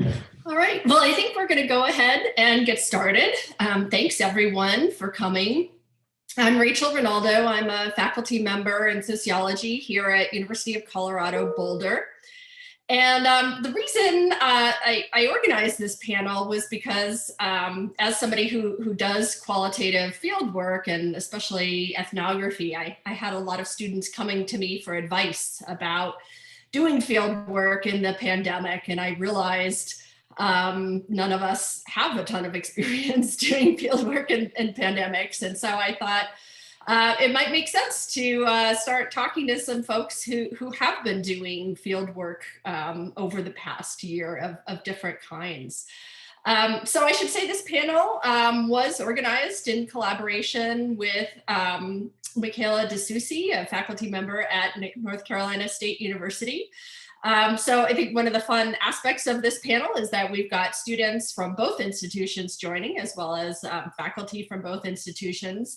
All right. Well, I think we're going to go ahead and get started. Thanks, everyone, for coming. I'm Rachel Ronaldo. I'm a faculty member in sociology here at University of Colorado Boulder. And the reason I organized this panel was because as somebody who does qualitative field work and especially ethnography, I had a lot of students coming to me for advice about doing field work in the pandemic. And I realized none of us have a ton of experience doing field work in pandemics. And so I thought it might make sense to start talking to some folks who have been doing field work over the past year of different kinds. So I should say this panel was organized in collaboration with Michaela DeSoucy, a faculty member at North Carolina State University. So I think one of the fun aspects of this panel is that we've got students from both institutions joining, as well as faculty from both institutions.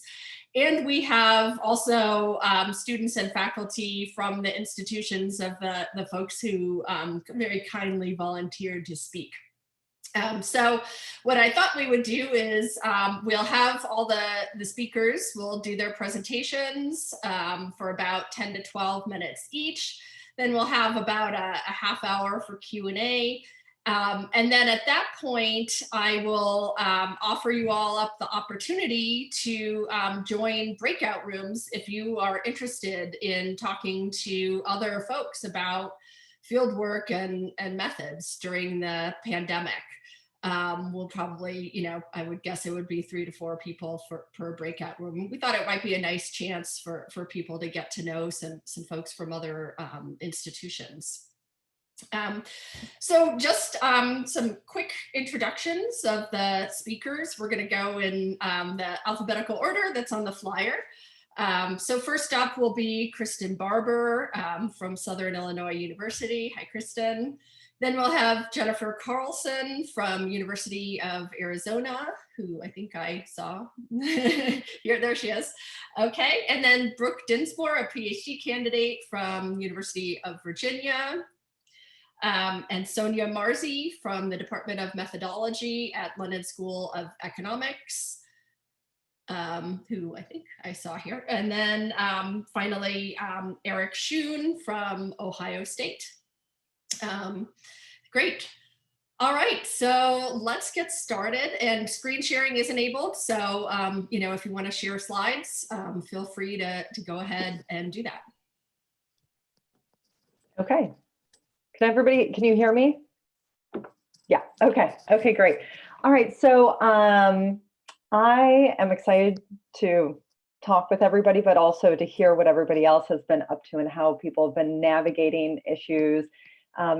And we have also students and faculty from the institutions of the folks who very kindly volunteered to speak. So what I thought we would do is we'll have all the speakers will do their presentations for about 10 to 12 minutes each. Then we'll have about a half hour for Q&A. And then at that point, I will offer you all up the opportunity to join breakout rooms if you are interested in talking to other folks about field work and methods during the pandemic. We'll probably, I would guess it would be 3 to 4 people per breakout room. We thought it might be a nice chance for people to get to know some folks from other institutions. So just some quick introductions of the speakers. We're going to go in the alphabetical order that's on the flyer. So first up will be Kristen Barber from Southern Illinois University. Hi, Kristen. Then we'll have Jennifer Carlson from University of Arizona, who I think I saw. Here, there she is. Okay, and then Brooke Dinsmore, a PhD candidate from University of Virginia. And Sonia Marzi from the Department of Methodology at London School of Economics, who I think I saw here. And then finally, Eric Schoon from Ohio State. Great. All right, so let's get started. And screen sharing is enabled. So, if you want to share slides, feel free to go ahead and do that. Okay. Can you hear me? Yeah, okay, great. All right, so I am excited to talk with everybody, but also to hear what everybody else has been up to and how people have been navigating issues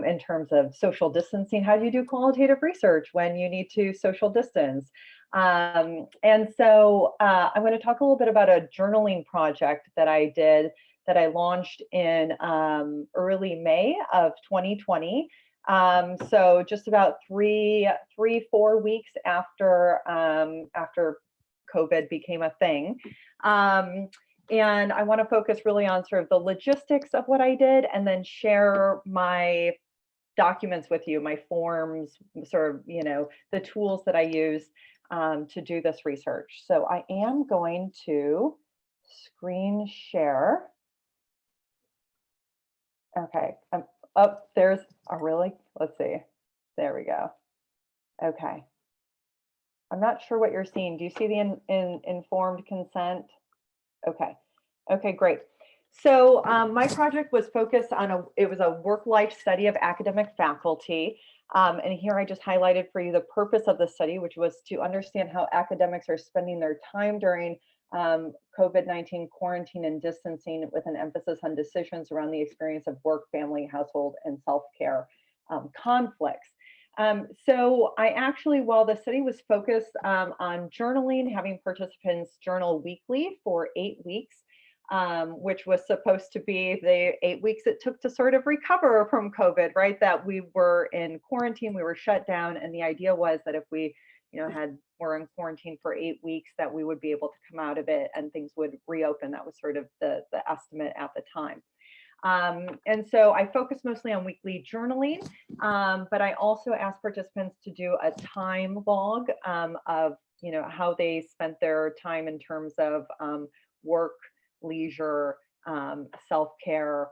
in terms of social distancing. How do you do qualitative research when you need to social distance? And so I'm going to talk a little bit about a journaling project that I did that I launched in early May of 2020. So just about 4 weeks after COVID became a thing. And I want to focus really on sort of the logistics of what I did and then share my documents with you, my forms, sort of, the tools that I used to do this research. So I am going to screen share. Okay, there's let's see, there we go. Okay, I'm not sure what you're seeing. Do you see the informed consent? Okay, great. So my project was focused on it was a work-life study of academic faculty. And here I just highlighted for you the purpose of the study, which was to understand how academics are spending their time during COVID-19 quarantine and distancing, with an emphasis on decisions around the experience of work, family, household, and self-care conflicts. So I actually, while the study was focused on journaling, having participants journal weekly for 8 weeks, which was supposed to be the 8 weeks it took to sort of recover from COVID, right? That we were in quarantine, we were shut down, and the idea was that if we, were in quarantine for 8 weeks, that we would be able to come out of it and things would reopen. That was sort of the estimate at the time. And so I focus mostly on weekly journaling, but I also ask participants to do a time log of, how they spent their time in terms of work, leisure, self-care,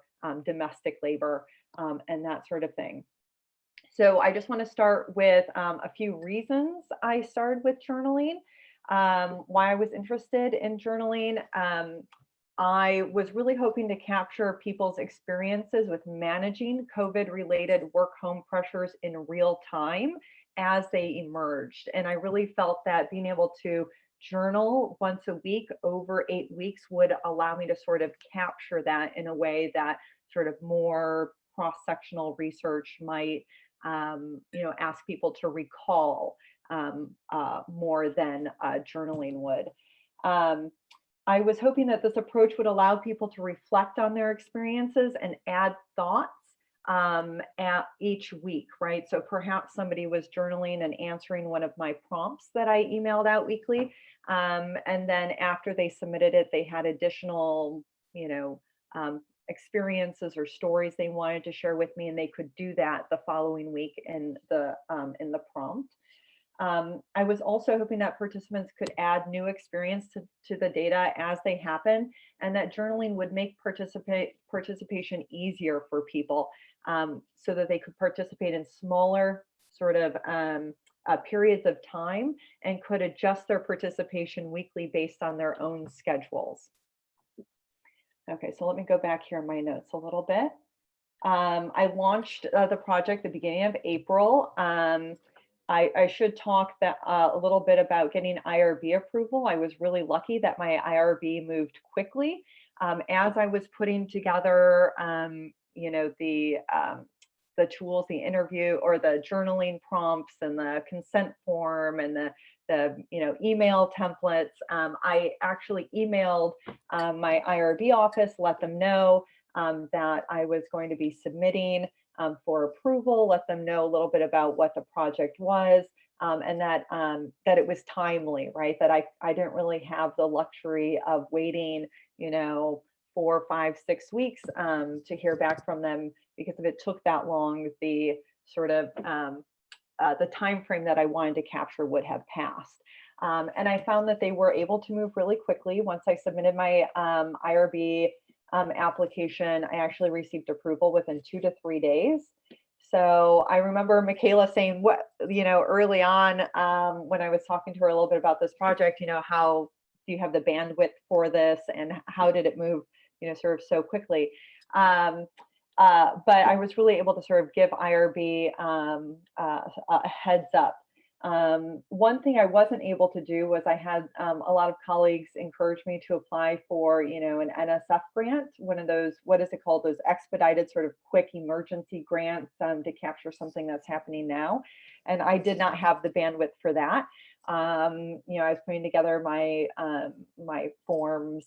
domestic labor, and that sort of thing. So I just want to start with a few reasons I started with journaling, why I was interested in journaling. I was really hoping to capture people's experiences with managing COVID-related work-home pressures in real time as they emerged. And I really felt that being able to journal once a week over 8 weeks would allow me to sort of capture that in a way that sort of more cross-sectional research might, ask people to recall more than journaling would. Um, I was hoping that this approach would allow people to reflect on their experiences and add thoughts at each week, right? So perhaps somebody was journaling and answering one of my prompts that I emailed out weekly. And then after they submitted it, they had additional, experiences or stories they wanted to share with me, and they could do that the following week in the prompt. I was also hoping that participants could add new experience to the data as they happen, and that journaling would make participation easier for people, so that they could participate in smaller sort of periods of time and could adjust their participation weekly based on their own schedules. Okay, so let me go back here in my notes a little bit. I launched the project the beginning of April. I should talk a little bit about getting IRB approval. I was really lucky that my IRB moved quickly. As I was putting together, the tools, the interview or the journaling prompts and the consent form and the email templates, I actually emailed my IRB office, let them know that I was going to be submitting for approval, let them know a little bit about what the project was, and that it was timely, right? That I didn't really have the luxury of waiting, 4, 5, 6 weeks to hear back from them, because if it took that long, the sort of the time frame that I wanted to capture would have passed. And I found that they were able to move really quickly. Once I submitted my IRB application, I actually received approval within 2 to 3 days. So I remember Michaela saying, early on when I was talking to her a little bit about this project, how do you have the bandwidth for this, and how did it move, sort of so quickly? But I was really able to sort of give IRB a heads up. One thing I wasn't able to do was I had a lot of colleagues encourage me to apply for, an NSF grant, one of those, what is it called? Those expedited sort of quick emergency grants to capture something that's happening now. And I did not have the bandwidth for that. I was putting together my my forms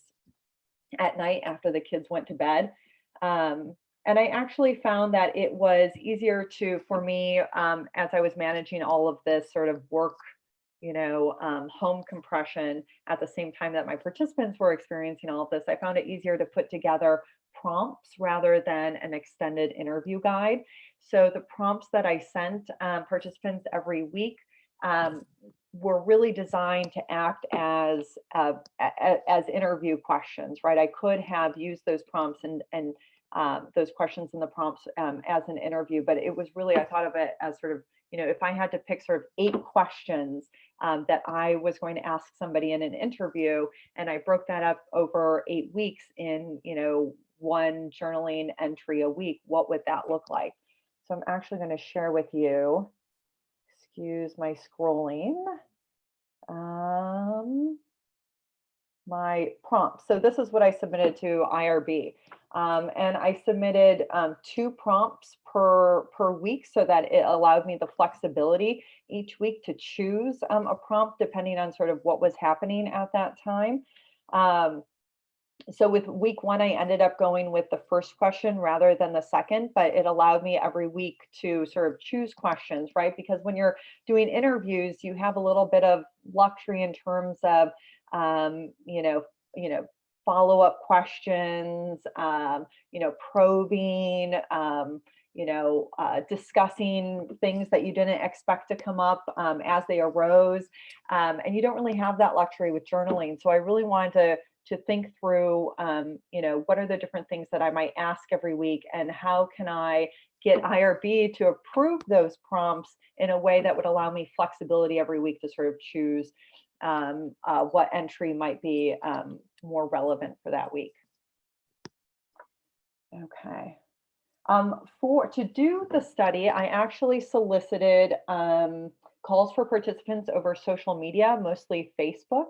at night after the kids went to bed. And I actually found that it was easier for me, as I was managing all of this sort of work, home compression at the same time that my participants were experiencing all of this. I found it easier to put together prompts rather than an extended interview guide. So the prompts that I sent participants every week were really designed to act as interview questions, right? I could have used those prompts and those questions in the prompts as an interview, but it was really, I thought of it as sort of, if I had to pick sort of 8 questions that I was going to ask somebody in an interview, and I broke that up over 8 weeks in, one journaling entry a week, what would that look like? So I'm actually going to share with you, excuse my scrolling, my prompts. So this is what I submitted to IRB. And I submitted 2 prompts per week, so that it allowed me the flexibility each week to choose a prompt depending on sort of what was happening at that time. So with week 1, I ended up going with the first question rather than the second, but it allowed me every week to sort of choose questions, right? Because when you're doing interviews, you have a little bit of luxury in terms of, follow-up questions, probing, discussing things that you didn't expect to come up as they arose. And you don't really have that luxury with journaling. So I really wanted to think through, what are the different things that I might ask every week, and how can I get IRB to approve those prompts in a way that would allow me flexibility every week to sort of choose what entry might be more relevant for that week. Okay. To do the study, I actually solicited calls for participants over social media, mostly Facebook.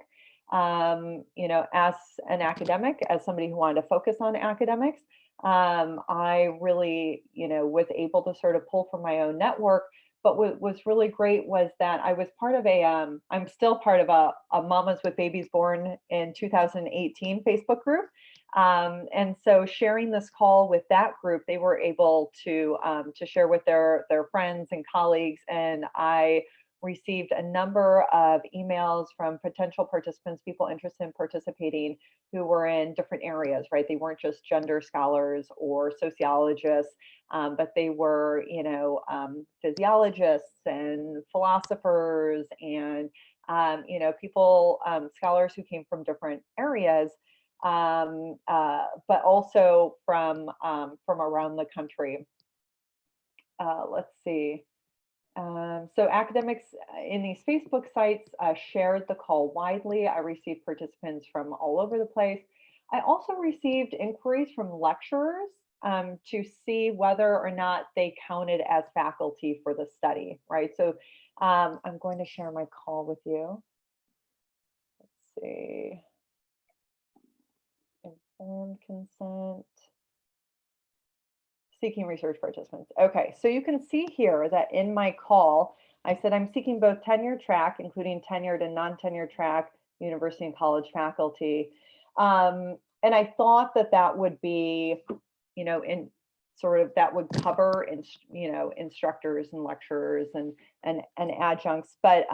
As an academic, as somebody who wanted to focus on academics, I really, was able to sort of pull from my own network. But what was really great was that I was part of I'm still part of a Mamas with Babies Born in 2018 Facebook group. And so sharing this call with that group, they were able to share with their friends and colleagues. And I received a number of emails from potential participants, people interested in participating, who were in different areas, right? They weren't just gender scholars or sociologists, but they were, physiologists and philosophers and, people, scholars who came from different areas, but also from around the country. Let's see. So academics in these Facebook sites shared the call widely. I received participants from all over the place. I also received inquiries from lecturers to see whether or not they counted as faculty for the study, right? So I'm going to share my call with you. Let's see. Informed consent. Seeking research participants. Okay, so you can see here that in my call, I said I'm seeking both tenure track, including tenured and non-tenured track university and college faculty. And I thought that would be, in sort of that would cover, instructors and lecturers and adjuncts, but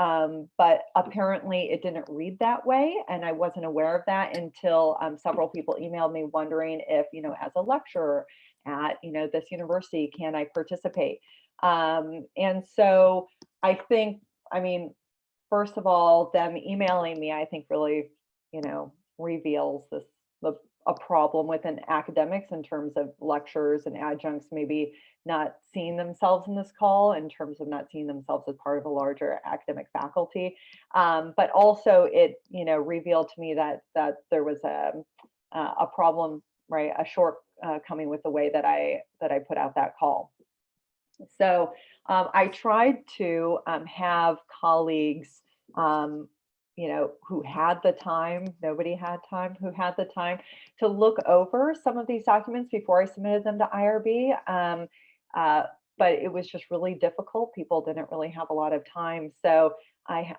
apparently it didn't read that way, and I wasn't aware of that until several people emailed me wondering if, as a lecturer at this university, can I participate? And so I think, first of all, them emailing me, I think really, reveals a problem within academics in terms of lecturers and adjuncts maybe not seeing themselves in this call, in terms of not seeing themselves as part of a larger academic faculty. But also it, revealed to me that there was a problem, right? A shortcoming with the way that I put out that call. So I tried to have colleagues, who had the time, nobody had time, who had the time to look over some of these documents before I submitted them to IRB. But it was just really difficult. People didn't really have a lot of time. So I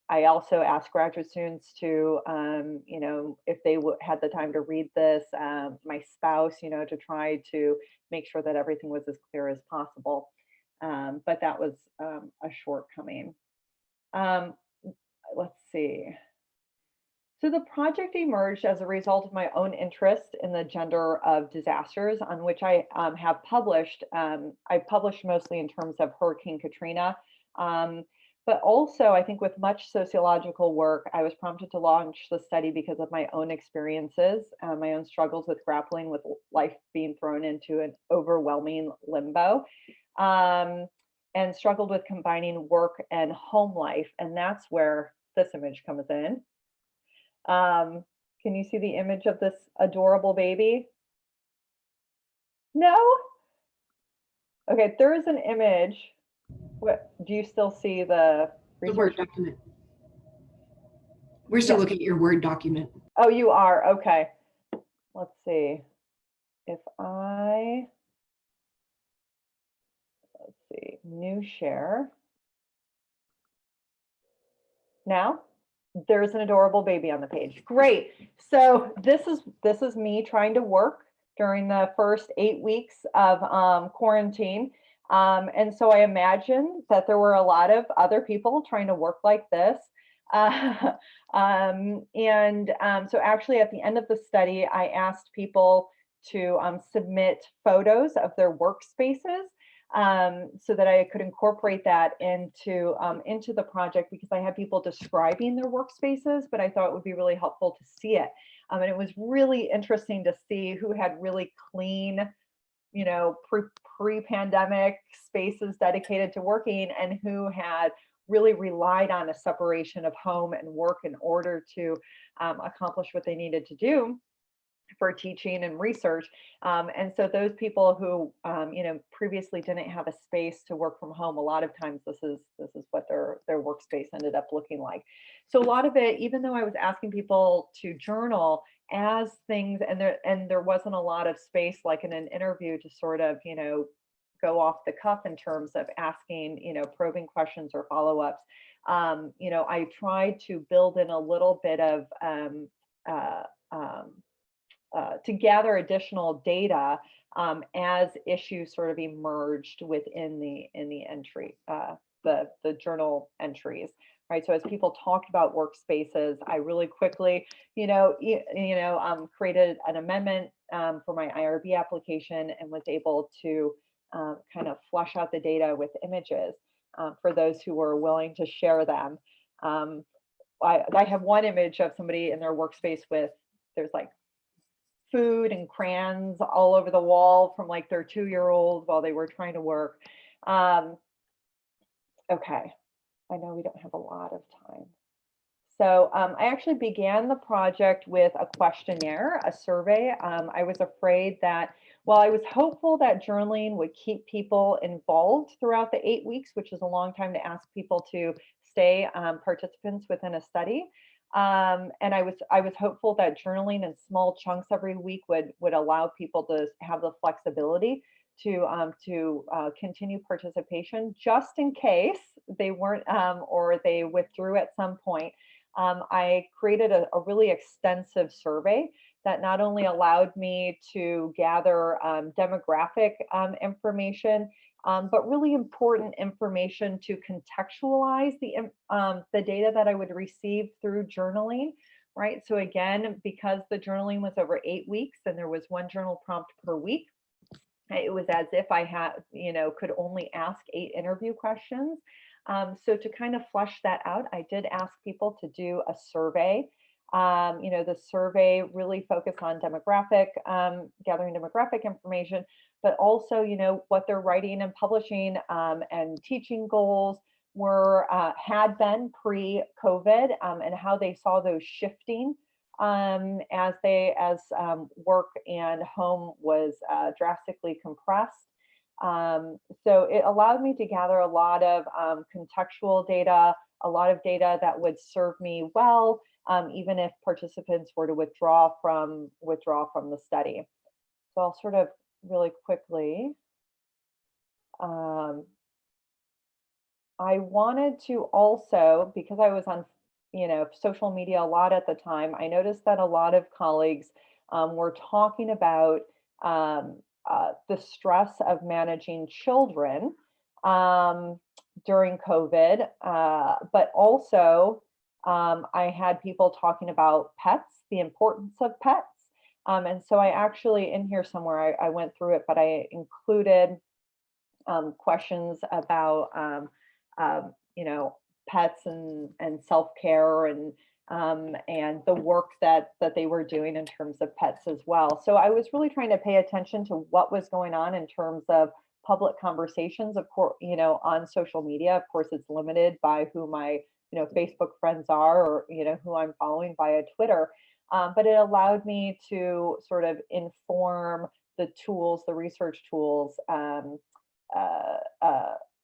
also asked graduate students to, if they had the time to read this, my spouse, to try to make sure that everything was as clear as possible. But that was a shortcoming. Let's see. So the project emerged as a result of my own interest in the gender of disasters, on which I have published. I published mostly in terms of Hurricane Katrina. But also, I think with much sociological work, I was prompted to launch the study because of my own experiences, my own struggles with grappling with life being thrown into an overwhelming limbo, and struggled with combining work and home life. And that's where this image comes in. Can you see the image of this adorable baby? No? Okay, there is an image. What, do you still see the Word document? We're still looking at your Word document. Oh, you are? Okay. Let's see. If let's see, new share. Now, there's an adorable baby on the page. Great. So this is me trying to work during the first 8 weeks of quarantine. And so I imagine that there were a lot of other people trying to work like this. So actually at the end of the study, I asked people to submit photos of their workspaces so that I could incorporate that into the project, because I had people describing their workspaces, but I thought it would be really helpful to see it. And it was really interesting to see who had really clean, pre-pandemic spaces dedicated to working, and who had really relied on a separation of home and work in order to accomplish what they needed to do for teaching and research. And so those people who, previously didn't have a space to work from home, a lot of times this is what their workspace ended up looking like. So a lot of it, even though I was asking people to journal as things, and there wasn't a lot of space like in an interview to sort of, go off the cuff in terms of asking, probing questions or follow-ups. I tried to build in a little bit of uh, um, to gather additional data as issues sort of emerged within the entry, the journal entries, right? So as people talked about workspaces, I really quickly, created an amendment for my IRB application, and was able to kind of flush out the data with images for those who were willing to share them. I have one image of somebody in their workspace with, there's like food and crayons all over the wall from like their 2-year-old while they were trying to work. Okay, I know we don't have a lot of time. So I actually began the project with a questionnaire, a survey. I was afraid that, well, I was hopeful that journaling would keep people involved throughout the 8 weeks, which is a long time to ask people to stay participants within a study. And I was hopeful that journaling in small chunks every week would allow people to have the flexibility to continue participation, just in case they weren't or they withdrew at some point. I created a really extensive survey that not only allowed me to gather demographic information, but really important information to contextualize the data that I would receive through journaling, right? So again, because the journaling was over 8 weeks and there was one journal prompt per week, it was as if I had, could only ask 8 interview questions. So to kind of flush that out, I did ask people to do a survey. The survey really focused on demographic, gathering demographic information, but also, what they're writing and publishing and teaching goals were, had been pre-COVID, and how they saw those shifting as work and home was drastically compressed. So it allowed me to gather a lot of contextual data, a lot of data that would serve me well, even if participants were to withdraw from the study. So I'll sort of really quickly. I wanted to also, because I was on social media a lot at the time, I noticed that a lot of colleagues were talking about the stress of managing children during COVID, but also I had people talking about pets, the importance of pets. And so I actually, in here somewhere, I went through it, but I included questions about pets and self-care and the work that they were doing in terms of pets as well. So I was really trying to pay attention to what was going on in terms of public conversations, of course, on social media. Of course, it's limited by who my Facebook friends are, or who I'm following via Twitter. But it allowed me to sort of inform the tools, the research tools.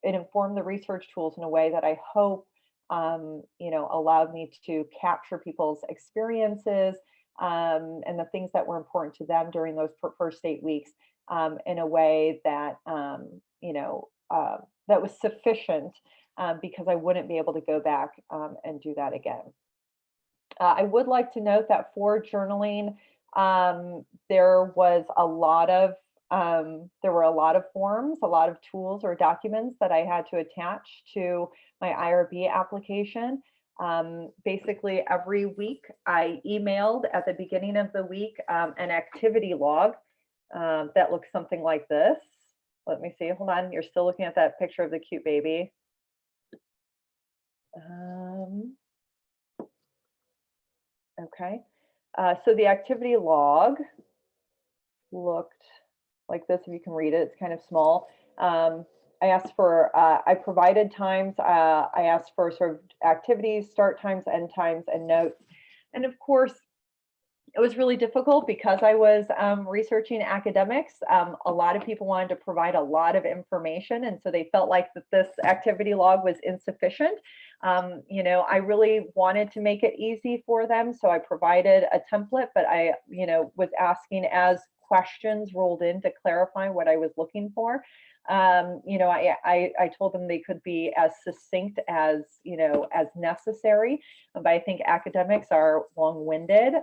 It informed the research tools in a way that I hope allowed me to capture people's experiences and the things that were important to them during those first 8 weeks in a way that that was sufficient because I wouldn't be able to go back and do that again. I would like to note that for journaling, there were a lot of forms, a lot of tools or documents that I had to attach to my IRB application. Basically, every week I emailed at the beginning of the week an activity log that looks something like this. Let me see. Hold on. You're still looking at that picture of the cute baby. Okay. So the activity log looked like this. If you can read it, it's kind of small. I asked for, I provided times. I asked for sort of activities, start times, end times, and notes. And of course, it was really difficult because I was researching academics. A lot of people wanted to provide a lot of information, and so they felt like that this activity log was insufficient. You know, I really wanted to make it easy for them, so I provided a template, but I, you know, was asking as questions rolled in to clarify what I was looking for. You know, I told them they could be as succinct as, you know, as necessary, but I think academics are long-winded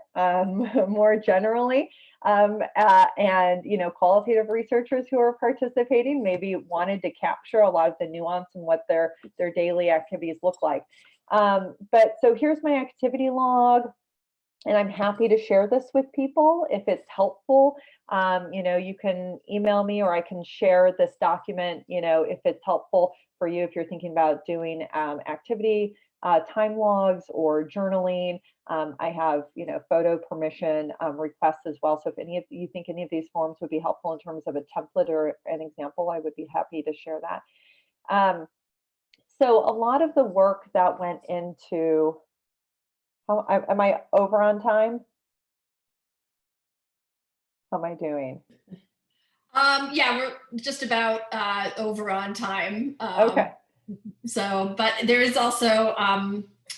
more generally. And, you know, qualitative researchers who are participating maybe wanted to capture a lot of the nuance and what their daily activities look like. But so here's my activity log. And I'm happy to share this with people if it's helpful. You know, you can email me or I can share this document, you know, if it's helpful for you, if you're thinking about doing activity time logs or journaling. I have, you know, photo permission requests as well. So if any of you think any of these forms would be helpful in terms of a template or an example, I would be happy to share that. So a lot of the work that went into, am I over on time? How am I doing? Yeah, we're just about over on time. Okay. So, but there is also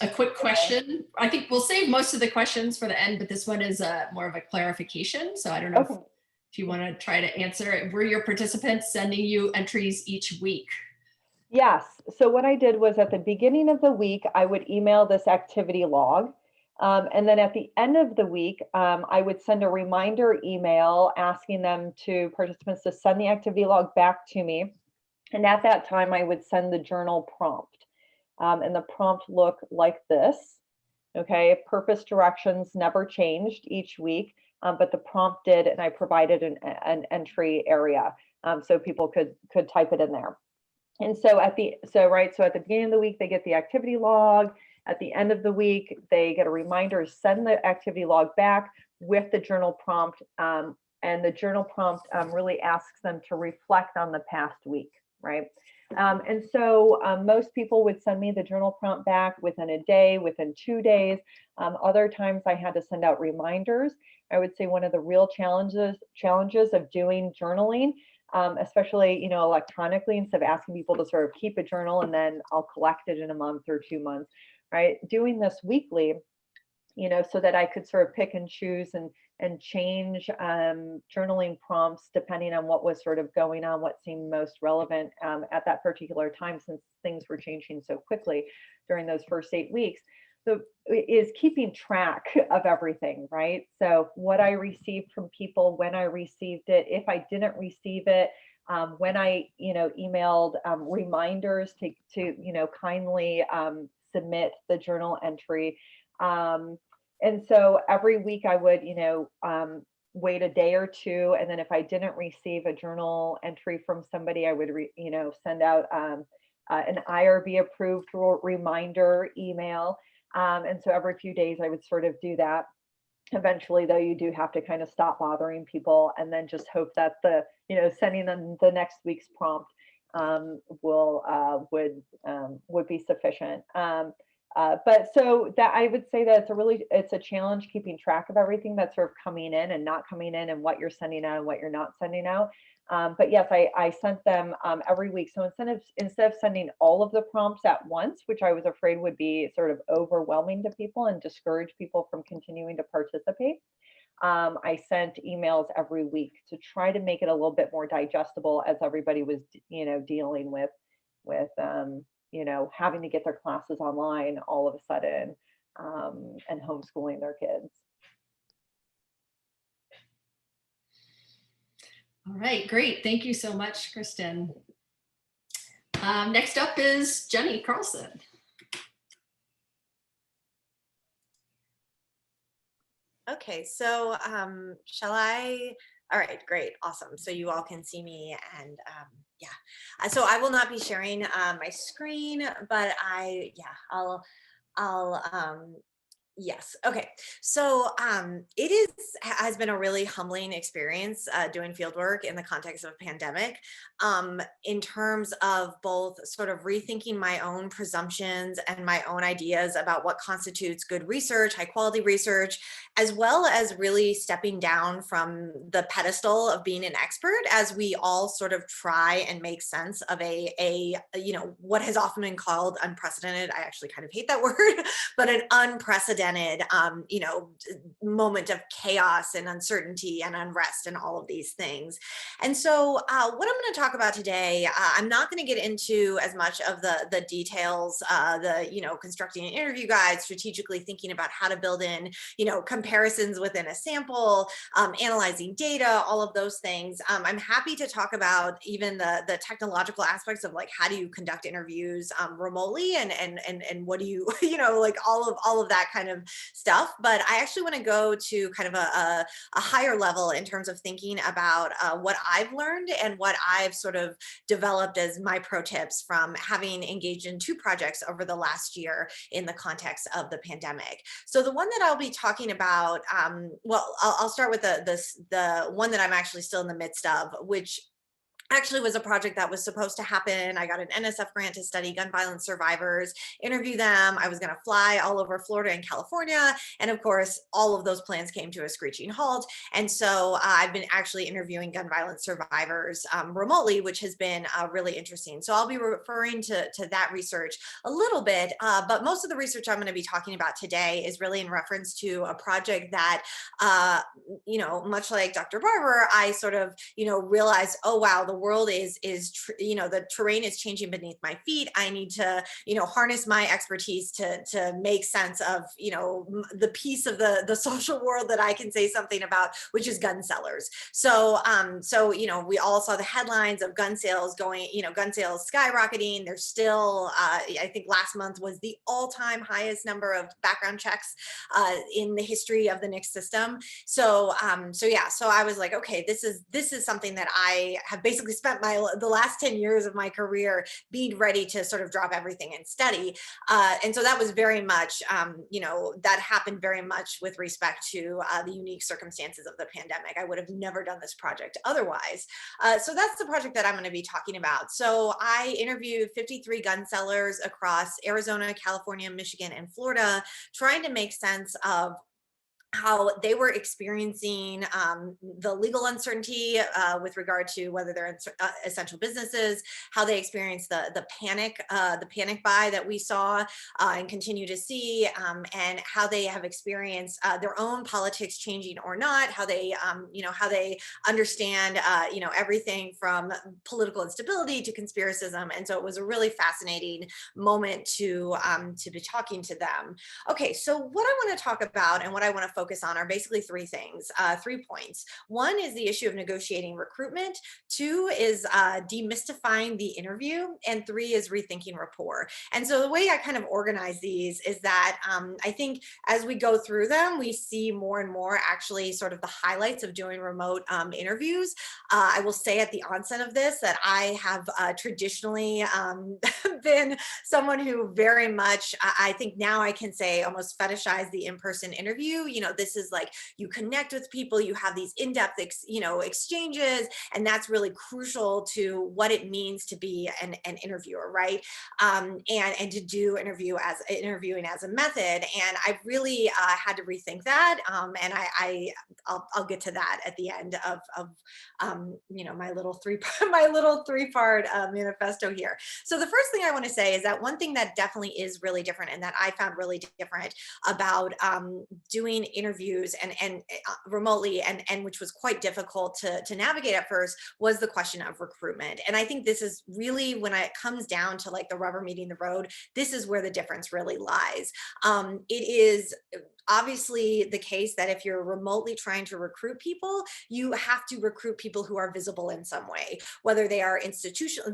a quick question. I think we'll save most of the questions for the end, but this one is more of a clarification. So I don't know Okay. if you want to try to answer it. Were your participants sending you entries each week? Yes. So what I did was at the beginning of the week, I would email this activity log. And then at the end of the week, I would send a reminder email asking them to participants to send the activity log back to me. And at that time, I would send the journal prompt. And the prompt looked like this. Okay, purpose directions never changed each week, but the prompt did, and I provided an entry area so people could type it in there. And so at the beginning of the week, they get the activity log. At the end of the week, they get a reminder to send the activity log back with the journal prompt. And the journal prompt really asks them to reflect on the past week, right? And so most people would send me the journal prompt back within a day, within 2 days. Other times I had to send out reminders. I would say one of the real challenges of doing journaling, especially, you know, electronically, instead of asking people to sort of keep a journal and then I'll collect it in a month or 2 months, right? Doing this weekly, you know, so that I could sort of pick and choose and change journaling prompts depending on what was sort of going on, what seemed most relevant at that particular time, since things were changing so quickly during those first 8 weeks. So is keeping track of everything, right? So what I received from people, when I received it, if I didn't receive it, when I, you know, emailed reminders to you know, kindly submit the journal entry. And so every week I would, you know, wait a day or two, and then if I didn't receive a journal entry from somebody, I would, you know, send out an IRB approved reminder email. And so every few days I would sort of do that. Eventually, though, you do have to kind of stop bothering people and then just hope that the, you know, sending them the next week's prompt would be sufficient. But so that I would say that it's a challenge keeping track of everything that's sort of coming in and not coming in, and what you're sending out and what you're not sending out. But yes, I sent them every week. So instead of sending all of the prompts at once, which I was afraid would be sort of overwhelming to people and discourage people from continuing to participate, I sent emails every week to try to make it a little bit more digestible as everybody was, you know, dealing with you know, having to get their classes online all of a sudden and homeschooling their kids. All right, great. Thank you so much, Kristen. Next up is Jenny Carlson. Okay, so shall I? All right, great, awesome. So you all can see me, and yeah. So I will not be sharing my screen, but I'll yes. Okay. So it has been a really humbling experience doing field work in the context of a pandemic, in terms of both sort of rethinking my own presumptions and my own ideas about what constitutes good research, high quality research, as well as really stepping down from the pedestal of being an expert as we all sort of try and make sense of a what has often been called unprecedented. I actually kind of hate that word, but an unprecedented, moment of chaos and uncertainty and unrest and all of these things. And so, what I'm going to talk about today, I'm not going to get into as much of the details, constructing an interview guide, strategically thinking about how to build in, comparisons within a sample, analyzing data, all of those things. I'm happy to talk about even the technological aspects of like how do you conduct interviews remotely and what do you like all of that kind of stuff. But I actually want to go to kind of a higher level in terms of thinking about what I've learned and what I've sort of developed as my pro tips from having engaged in 2 projects over the last year in the context of the pandemic. So the one that I'll be talking about, I'll start with the one that I'm actually still in the midst of, which actually was a project that was supposed to happen. I got an NSF grant to study gun violence survivors, interview them. I was going to fly all over Florida and California. And of course, all of those plans came to a screeching halt. And so I've been actually interviewing gun violence survivors remotely, which has been really interesting. So I'll be referring to that research a little bit, but most of the research I'm going to be talking about today is really in reference to a project that, much like Dr. Barber, I sort of, realized, oh, wow, the world is the terrain is changing beneath my feet. I need to harness my expertise to make sense of the piece of the social world that I can say something about, which is gun sellers. So we all saw the headlines of gun sales skyrocketing. There's still I think last month was the all-time highest number of background checks in the history of the NICS system. So I was like, okay, this is something that I have basically spent the last 10 years of my career being ready to sort of drop everything and study. And so that was very much, that happened very much with respect to the unique circumstances of the pandemic. I would have never done this project otherwise. So that's the project that I'm going to be talking about. So I interviewed 53 gun sellers across Arizona, California, Michigan, and Florida, trying to make sense of how they were experiencing the legal uncertainty with regard to whether they're essential businesses, how they experienced the panic buy that we saw and continue to see, and how they have experienced their own politics changing or not, how they understand everything from political instability to conspiracism. And so it was a really fascinating moment to be talking to them. Okay, so what I want to talk about and what I want to focus on are basically 3 things, 3 points. 1 is the issue of negotiating recruitment. 2 is demystifying the interview. And 3 is rethinking rapport. And so the way I kind of organize these is that I think as we go through them, we see more and more actually sort of the highlights of doing remote interviews. I will say at the onset of this that I have traditionally been someone who very much, I think now I can say almost fetishize the in-person interview. This is like you connect with people, you have these in-depth, exchanges, and that's really crucial to what it means to be an interviewer, right? And to do interviewing as a method. And I really had to rethink that. And I'll get to that at the end of my little three-part manifesto here. So the first thing I want to say is that one thing that definitely is really different and that I found really different about doing interviews and remotely and which was quite difficult to navigate at first was the question of recruitment. And I think this is really when it comes down to like the rubber meeting the road, this is where the difference really lies. It is obviously the case that if you're remotely trying to recruit people, you have to recruit people who are visible in some way, whether they are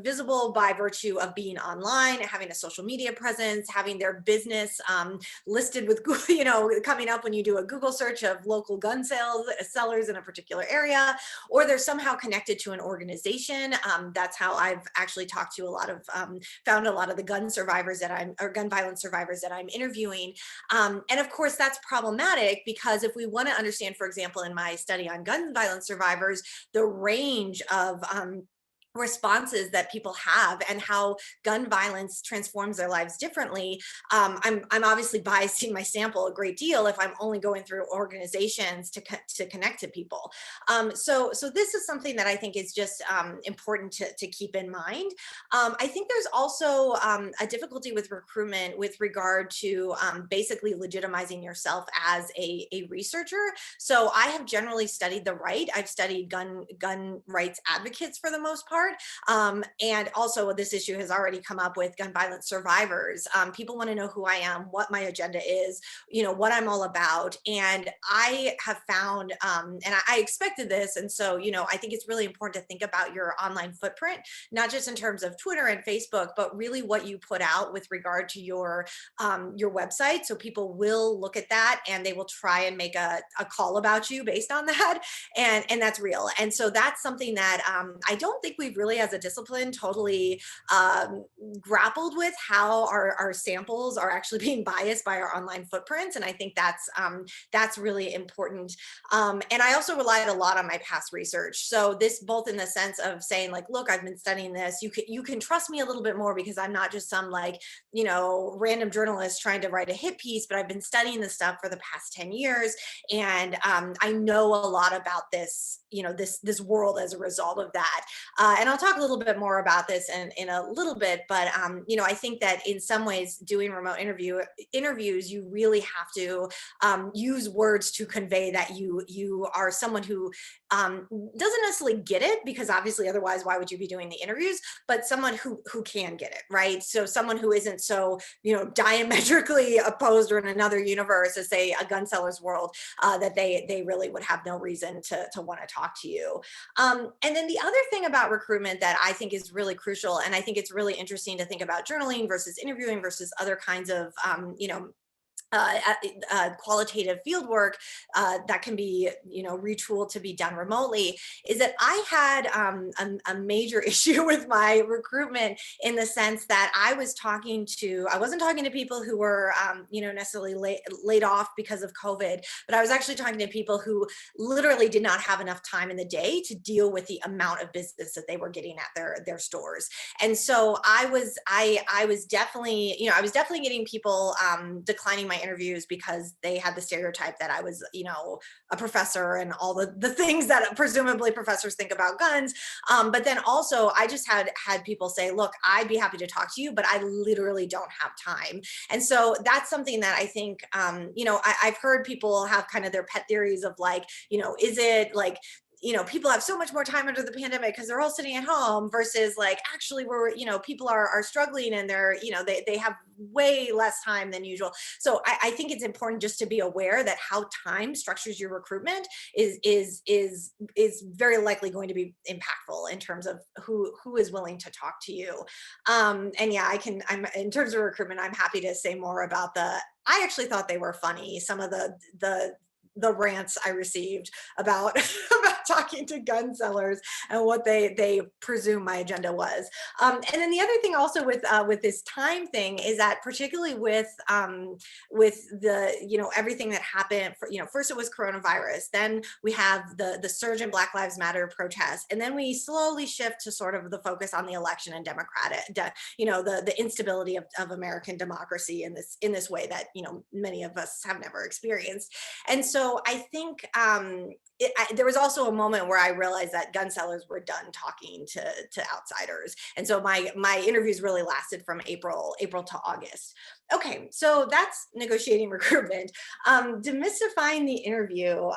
visible by virtue of being online online, having a social media presence, having their business listed with, coming up when you do a Google search of local gun sellers in a particular area, or they're somehow connected to an organization. That's how I've actually talked to found a lot of the gun violence survivors that I'm interviewing. And of course, that's problematic because if we want to understand, for example, in my study on gun violence survivors, the range of responses that people have and how gun violence transforms their lives differently. I'm obviously biasing my sample a great deal if I'm only going through organizations to connect to people. So this is something that I think is just important to keep in mind. I think there's also a difficulty with recruitment with regard to basically legitimizing yourself as a researcher. So I have generally studied the right. I've studied gun rights advocates for the most part. And also this issue has already come up with gun violence survivors. People want to know who I am, what my agenda is, what I'm all about. And I have found, and I expected this. And so, I think it's really important to think about your online footprint, not just in terms of Twitter and Facebook, but really what you put out with regard to your website. So people will look at that and they will try and make a call about you based on that. And that's real. And so that's something that I don't think we've really, as a discipline, totally grappled with how our samples are actually being biased by our online footprints. And I think that's really important. And I also relied a lot on my past research. So this, both in the sense of saying like, look, I've been studying this, you can trust me a little bit more because I'm not just some random journalist trying to write a hit piece, but I've been studying this stuff for the past 10 years. And I know a lot about this, this world as a result of that. And I'll talk a little bit more about this in a little bit, but I think that in some ways doing remote interviews, you really have to use words to convey that you are someone who doesn't necessarily get it, because obviously otherwise why would you be doing the interviews, but someone who can get it, right? So someone who isn't so diametrically opposed or in another universe as say a gun seller's world, that they really would have no reason to want to talk to you. And then the other thing about recruitment that I think is really crucial, and I think it's really interesting to think about journaling versus interviewing versus other kinds of qualitative field work that can be retooled to be done remotely, is that I had a major issue with my recruitment in the sense that I wasn't talking to people who were necessarily laid off because of COVID, but I was actually talking to people who literally did not have enough time in the day to deal with the amount of business that they were getting at their stores. And so I was definitely getting people declining my interviews because they had the stereotype that I was, a professor and all the things that presumably professors think about guns. But then also I just had people say, look, I'd be happy to talk to you, but I literally don't have time. And so that's something that I think, I've heard people have kind of their pet theories of like, is it like, people have so much more time under the pandemic because they're all sitting at home versus like, actually people are struggling and they're, they have way less time than usual. So I think it's important just to be aware that how time structures your recruitment is very likely going to be impactful in terms of who is willing to talk to you. And yeah, I'm in terms of recruitment, I'm happy to say more about I actually thought they were funny. Some of the rants I received about talking to gun sellers and what they presume my agenda was. And then the other thing also with this time thing is that particularly with the everything that happened, first it was coronavirus, then we have the surge in Black Lives Matter protests, and then we slowly shift to sort of the focus on the election and the instability of American democracy in this way that many of us have never experienced. And so I think there was also a moment where I realized that gun sellers were done talking to outsiders. And so my interviews really lasted from April to August. Okay, so that's negotiating recruitment. Demystifying the interview.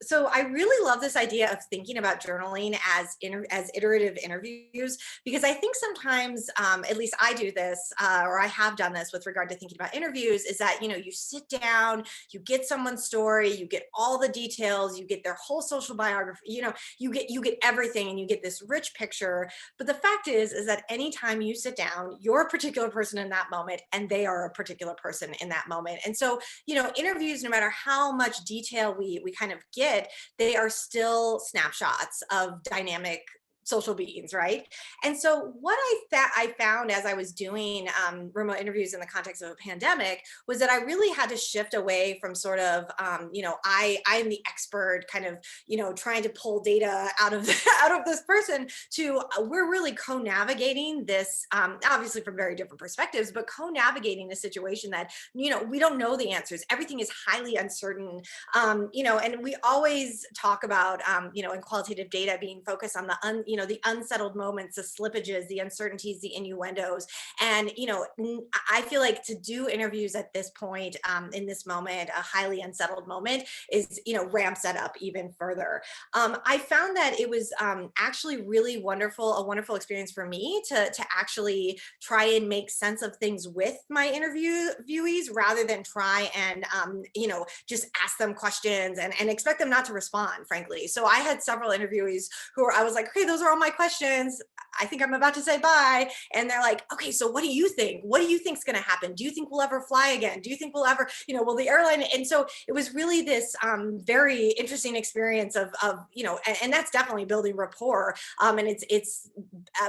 So I really love this idea of thinking about journaling as iterative interviews, because I think sometimes, at least I do this, or I have done this with regard to thinking about interviews, is that, you sit down, you get someone's story, you get all the details, you get their whole social biography, you get everything, and you get this rich picture. But the fact is that anytime you sit down, you're a particular person in that moment, and they are a particular person in that moment. And so, interviews, no matter how much detail we kind of get, they are still snapshots of dynamic social beings, right? And so what I found as I was doing remote interviews in the context of a pandemic was that I really had to shift away from sort of, I'm the expert kind of, trying to pull data out of out of this person, to we're really co-navigating this, obviously from very different perspectives, but co-navigating a situation that, we don't know the answers. Everything is highly uncertain, and we always talk about, in qualitative data being focused on the unsettled moments, the slippages, the uncertainties, the innuendos. And, I feel like to do interviews at this point, in this moment, a highly unsettled moment, is, ramps that up even further. I found that it was actually really a wonderful experience for me to actually try and make sense of things with my interviewees, rather than try and, just ask them questions and expect them not to respond, frankly. So I had several interviewees I was like, okay, those are all my questions. I think I'm about to say bye. And they're like, okay, so what do you think? What do you think's going to happen? Do you think we'll ever fly again? Do you think we'll ever, will the airline? And so it was really this very interesting experience of, and that's definitely building rapport. And it's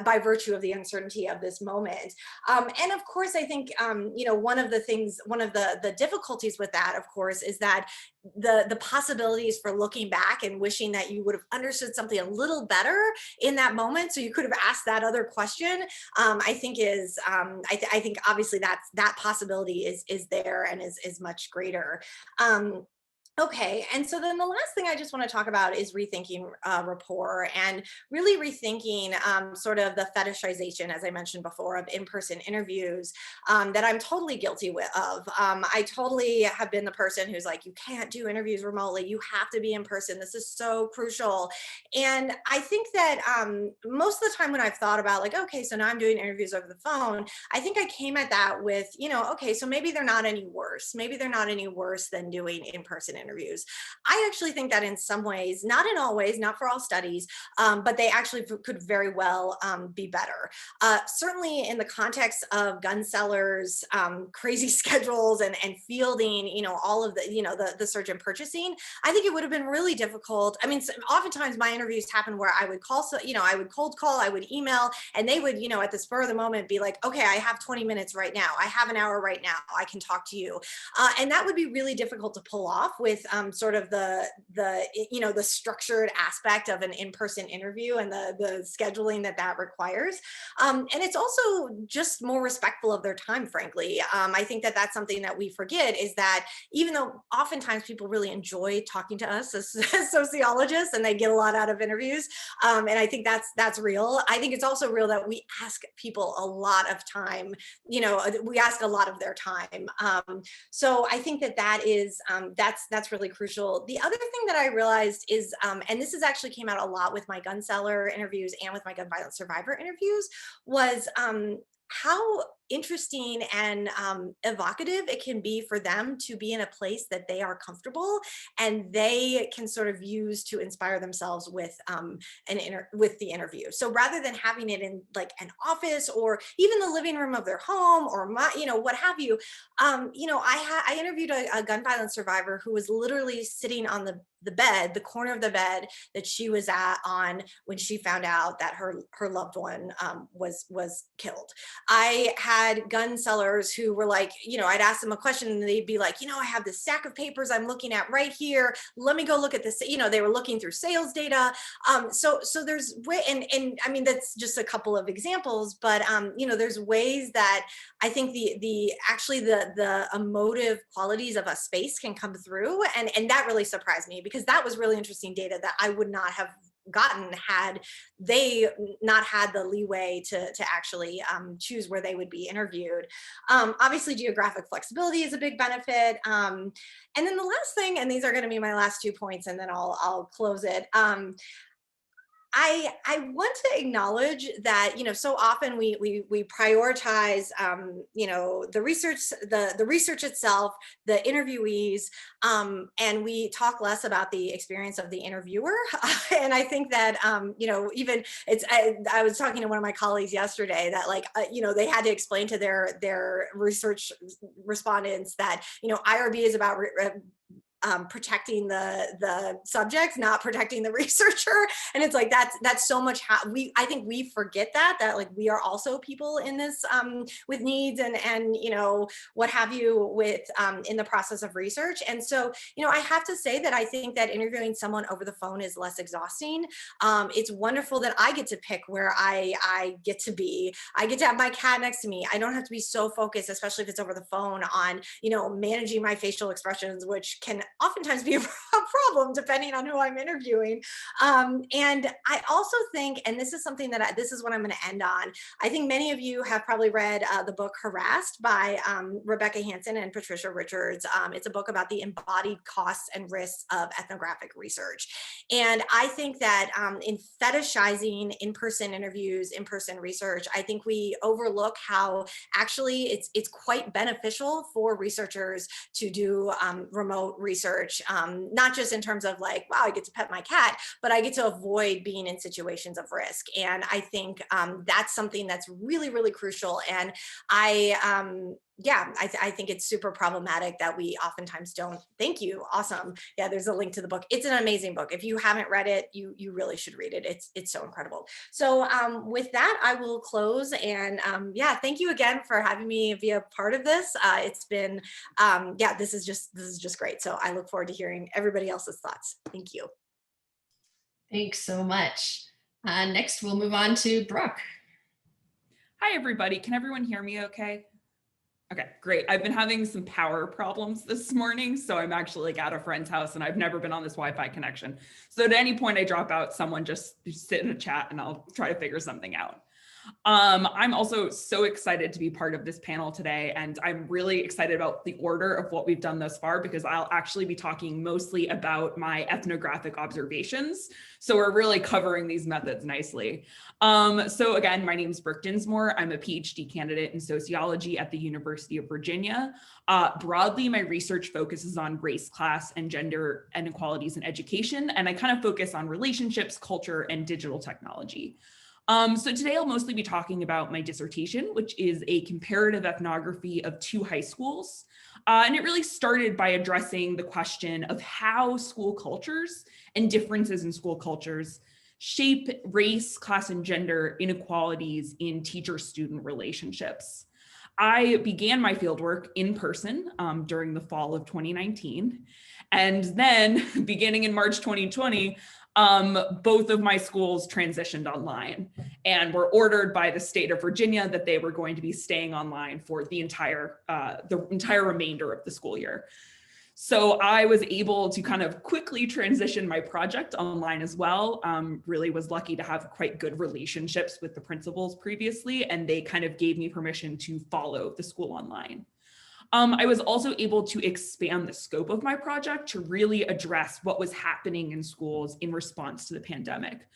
by virtue of the uncertainty of this moment. And of course, I think, one of the difficulties with that, of course, is that the possibilities for looking back and wishing that you would have understood something a little better in that moment, so you could have asked that other question, I think is I think obviously that possibility is there and is much greater. Okay, and so then the last thing I just want to talk about is rethinking rapport, and really rethinking sort of the fetishization, as I mentioned before, of in-person interviews that I'm totally guilty of. I totally have been the person who's like, you can't do interviews remotely, you have to be in person, this is so crucial. And I think that most of the time when I've thought about like, okay, so now I'm doing interviews over the phone, I think I came at that with, okay, so maybe they're not any worse. Maybe they're not any worse than doing in-person interviews. I actually think that in some ways, not in all ways, not for all studies, but they actually could very well be better. Certainly in the context of gun sellers, crazy schedules and fielding, all of the surge in purchasing, I think it would have been really difficult. I mean, oftentimes my interviews happen where I would call, I would cold call, I would email, and they would, at the spur of the moment be like, okay, I have 20 minutes right now. I have an hour right now. I can talk to you. And that would be really difficult to pull off with sort of the structured aspect of an in-person interview and the scheduling that requires. And it's also just more respectful of their time, frankly. I think that's something that we forget, is that even though oftentimes people really enjoy talking to us as sociologists and they get a lot out of interviews, and I think that's real. I think it's also real that we ask people a lot of time, we ask a lot of their time. So I think that is, that's really crucial. The other thing that I realized is, and this actually came out a lot with my gun seller interviews and with my gun violence survivor interviews, was how interesting and evocative it can be for them to be in a place that they are comfortable and they can sort of use to inspire themselves with with the interview. So rather than having it in like an office or even the living room of their home or what have you, I interviewed a gun violence survivor who was literally sitting on the bed, the corner of the bed that she was on when she found out that her loved one was killed. I had gun sellers who were like, I'd ask them a question and they'd be like, I have this stack of papers I'm looking at right here. Let me go look at this. They were looking through sales data. So there's way, and I mean, that's just a couple of examples, but there's ways that I think the emotive qualities of a space can come through. And that really surprised me, because that was really interesting data that I would not have gotten had they not had the leeway to actually choose where they would be interviewed. Obviously, geographic flexibility is a big benefit. And then the last thing, and these are going to be my last 2 points, and then I'll close it. I want to acknowledge that, so often we prioritize, the research itself, the interviewees, and we talk less about the experience of the interviewer. And I think that, even I was talking to one of my colleagues yesterday that they had to explain to their research respondents that, IRB is about protecting the subject, not protecting the researcher. And it's like that's so much I think we forget that like we are also people in this with needs and what have you with in the process of research. And so I have to say that I think that interviewing someone over the phone is less exhausting. It's wonderful that I get to pick where I get to be. I get to have my cat next to me. I don't have to be so focused, especially if it's over the phone, on managing my facial expressions, which can oftentimes be a problem depending on who I'm interviewing. And I also think, and this is something that this is what I'm going to end on. I think many of you have probably read the book Harassed by Rebecca Hansen and Patricia Richards. It's a book about the embodied costs and risks of ethnographic research. And I think that in fetishizing in-person interviews, in-person research, I think we overlook how actually it's quite beneficial for researchers to do remote research, not just in terms of like, wow, I get to pet my cat, but I get to avoid being in situations of risk. And I think that's something that's really, really crucial. And I think it's super problematic that we oftentimes don't. Thank you. Awesome. Yeah, there's a link to the book. It's an amazing book. If you haven't read it, you really should read it. It's so incredible. So with that, I will close. And thank you again for having me be a part of this. It's been, this is just great. So I look forward to hearing everybody else's thoughts. Thank you. Thanks so much. Next, we'll move on to Brooke. Hi, everybody. Can everyone hear me okay? Okay, great. I've been having some power problems this morning, so I'm actually at a friend's house and I've never been on this Wi-Fi connection. So at any point I drop out, someone just sit in a chat and I'll try to figure something out. I'm also so excited to be part of this panel today, and I'm really excited about the order of what we've done thus far because I'll actually be talking mostly about my ethnographic observations. So we're really covering these methods nicely. So again, my name is Brooke Dinsmore. I'm a PhD candidate in sociology at the University of Virginia. Broadly, my research focuses on race, class, and gender inequalities in education, and I kind of focus on relationships, culture, and digital technology. So today I'll mostly be talking about my dissertation, which is a comparative ethnography of 2 high schools. And it really started by addressing the question of how school cultures and differences in school cultures shape race, class, and gender inequalities in teacher-student relationships. I began my fieldwork in person during the fall of 2019. And then beginning in March 2020, both of my schools transitioned online and were ordered by the state of Virginia that they were going to be staying online for the entire remainder of the school year. So I was able to kind of quickly transition my project online as well. Really was lucky to have quite good relationships with the principals previously, and they kind of gave me permission to follow the school online. I was also able to expand the scope of my project to really address what was happening in schools in response to the pandemic.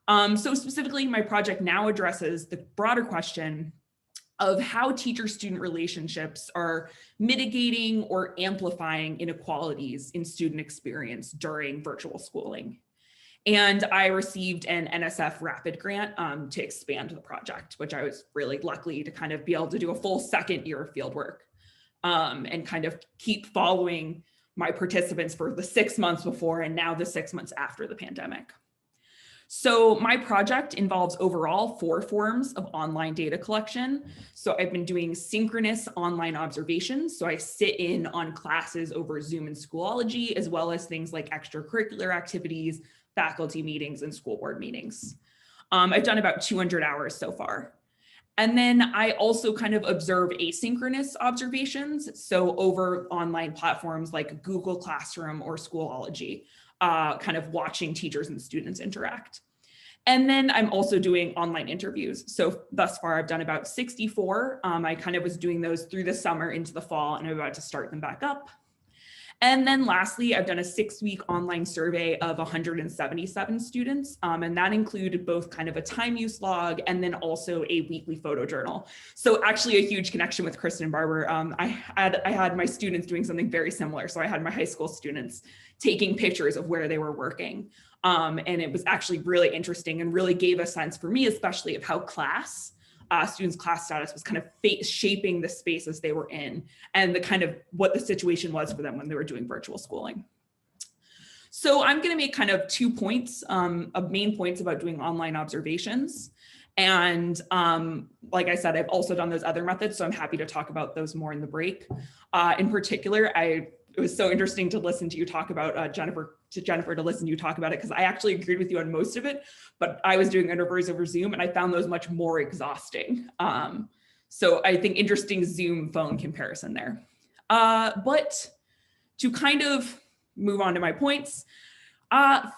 So specifically, my project now addresses the broader question of how teacher-student relationships are mitigating or amplifying inequalities in student experience during virtual schooling. And I received an NSF Rapid grant to expand the project, which I was really lucky to kind of be able to do a full second year of fieldwork. And kind of keep following my participants for the 6 months before and now the 6 months after the pandemic. So my project involves overall 4 forms of online data collection. So I've been doing synchronous online observations. So I sit in on classes over Zoom and Schoology, as well as things like extracurricular activities, faculty meetings, and school board meetings. I've done about 200 hours so far. And then I also kind of observe asynchronous observations. So over online platforms like Google Classroom or Schoology, kind of watching teachers and students interact. And then I'm also doing online interviews. So thus far I've done about 64. I kind of was doing those through the summer into the fall, and I'm about to start them back up. And then lastly, I've done a 6-week online survey of 177 students, and that included both kind of a time use log and then also a weekly photo journal. So actually a huge connection with Kristen and Barber. I had my students doing something very similar. So I had my high school students taking pictures of where they were working. And it was actually really interesting and really gave a sense for me, especially of how students' class status was kind of shaping the spaces they were in and the kind of what the situation was for them when they were doing virtual schooling. So I'm going to make kind of 2 points of main points about doing online observations. And like I said, I've also done those other methods, so I'm happy to talk about those more in the break. In particular, it was so interesting to listen to you talk about Jennifer, to listen to you talk about it, because I actually agreed with you on most of it, but I was doing interviews over Zoom and I found those much more exhausting. So I think interesting Zoom phone comparison there. But to kind of move on to my points,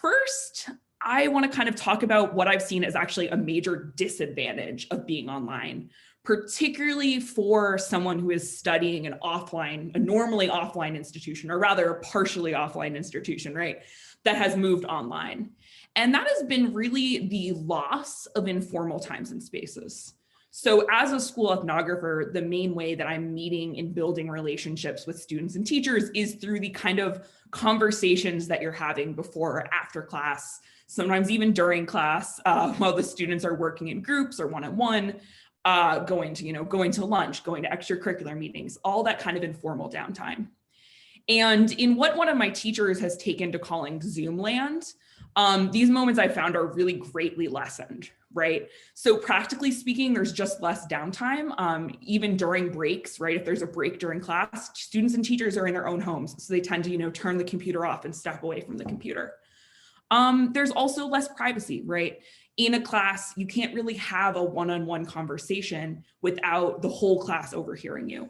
first, I want to kind of talk about what I've seen as actually a major disadvantage of being online, particularly for someone who is studying a normally offline institution, or rather a partially offline institution, right, that has moved online. And that has been really the loss of informal times and spaces. So as a school ethnographer, the main way that I'm meeting and building relationships with students and teachers is through the kind of conversations that you're having before or after class, sometimes even during class, while the students are working in groups or one-on-one, going to lunch, going to extracurricular meetings, all that kind of informal downtime. And in what one of my teachers has taken to calling Zoom land, these moments I found are really greatly lessened, right? So practically speaking, there's just less downtime, even during breaks, right? If there's a break during class, students and teachers are in their own homes, so they tend to, turn the computer off and step away from the computer. There's also less privacy, right? In a class, you can't really have a one-on-one conversation without the whole class overhearing you.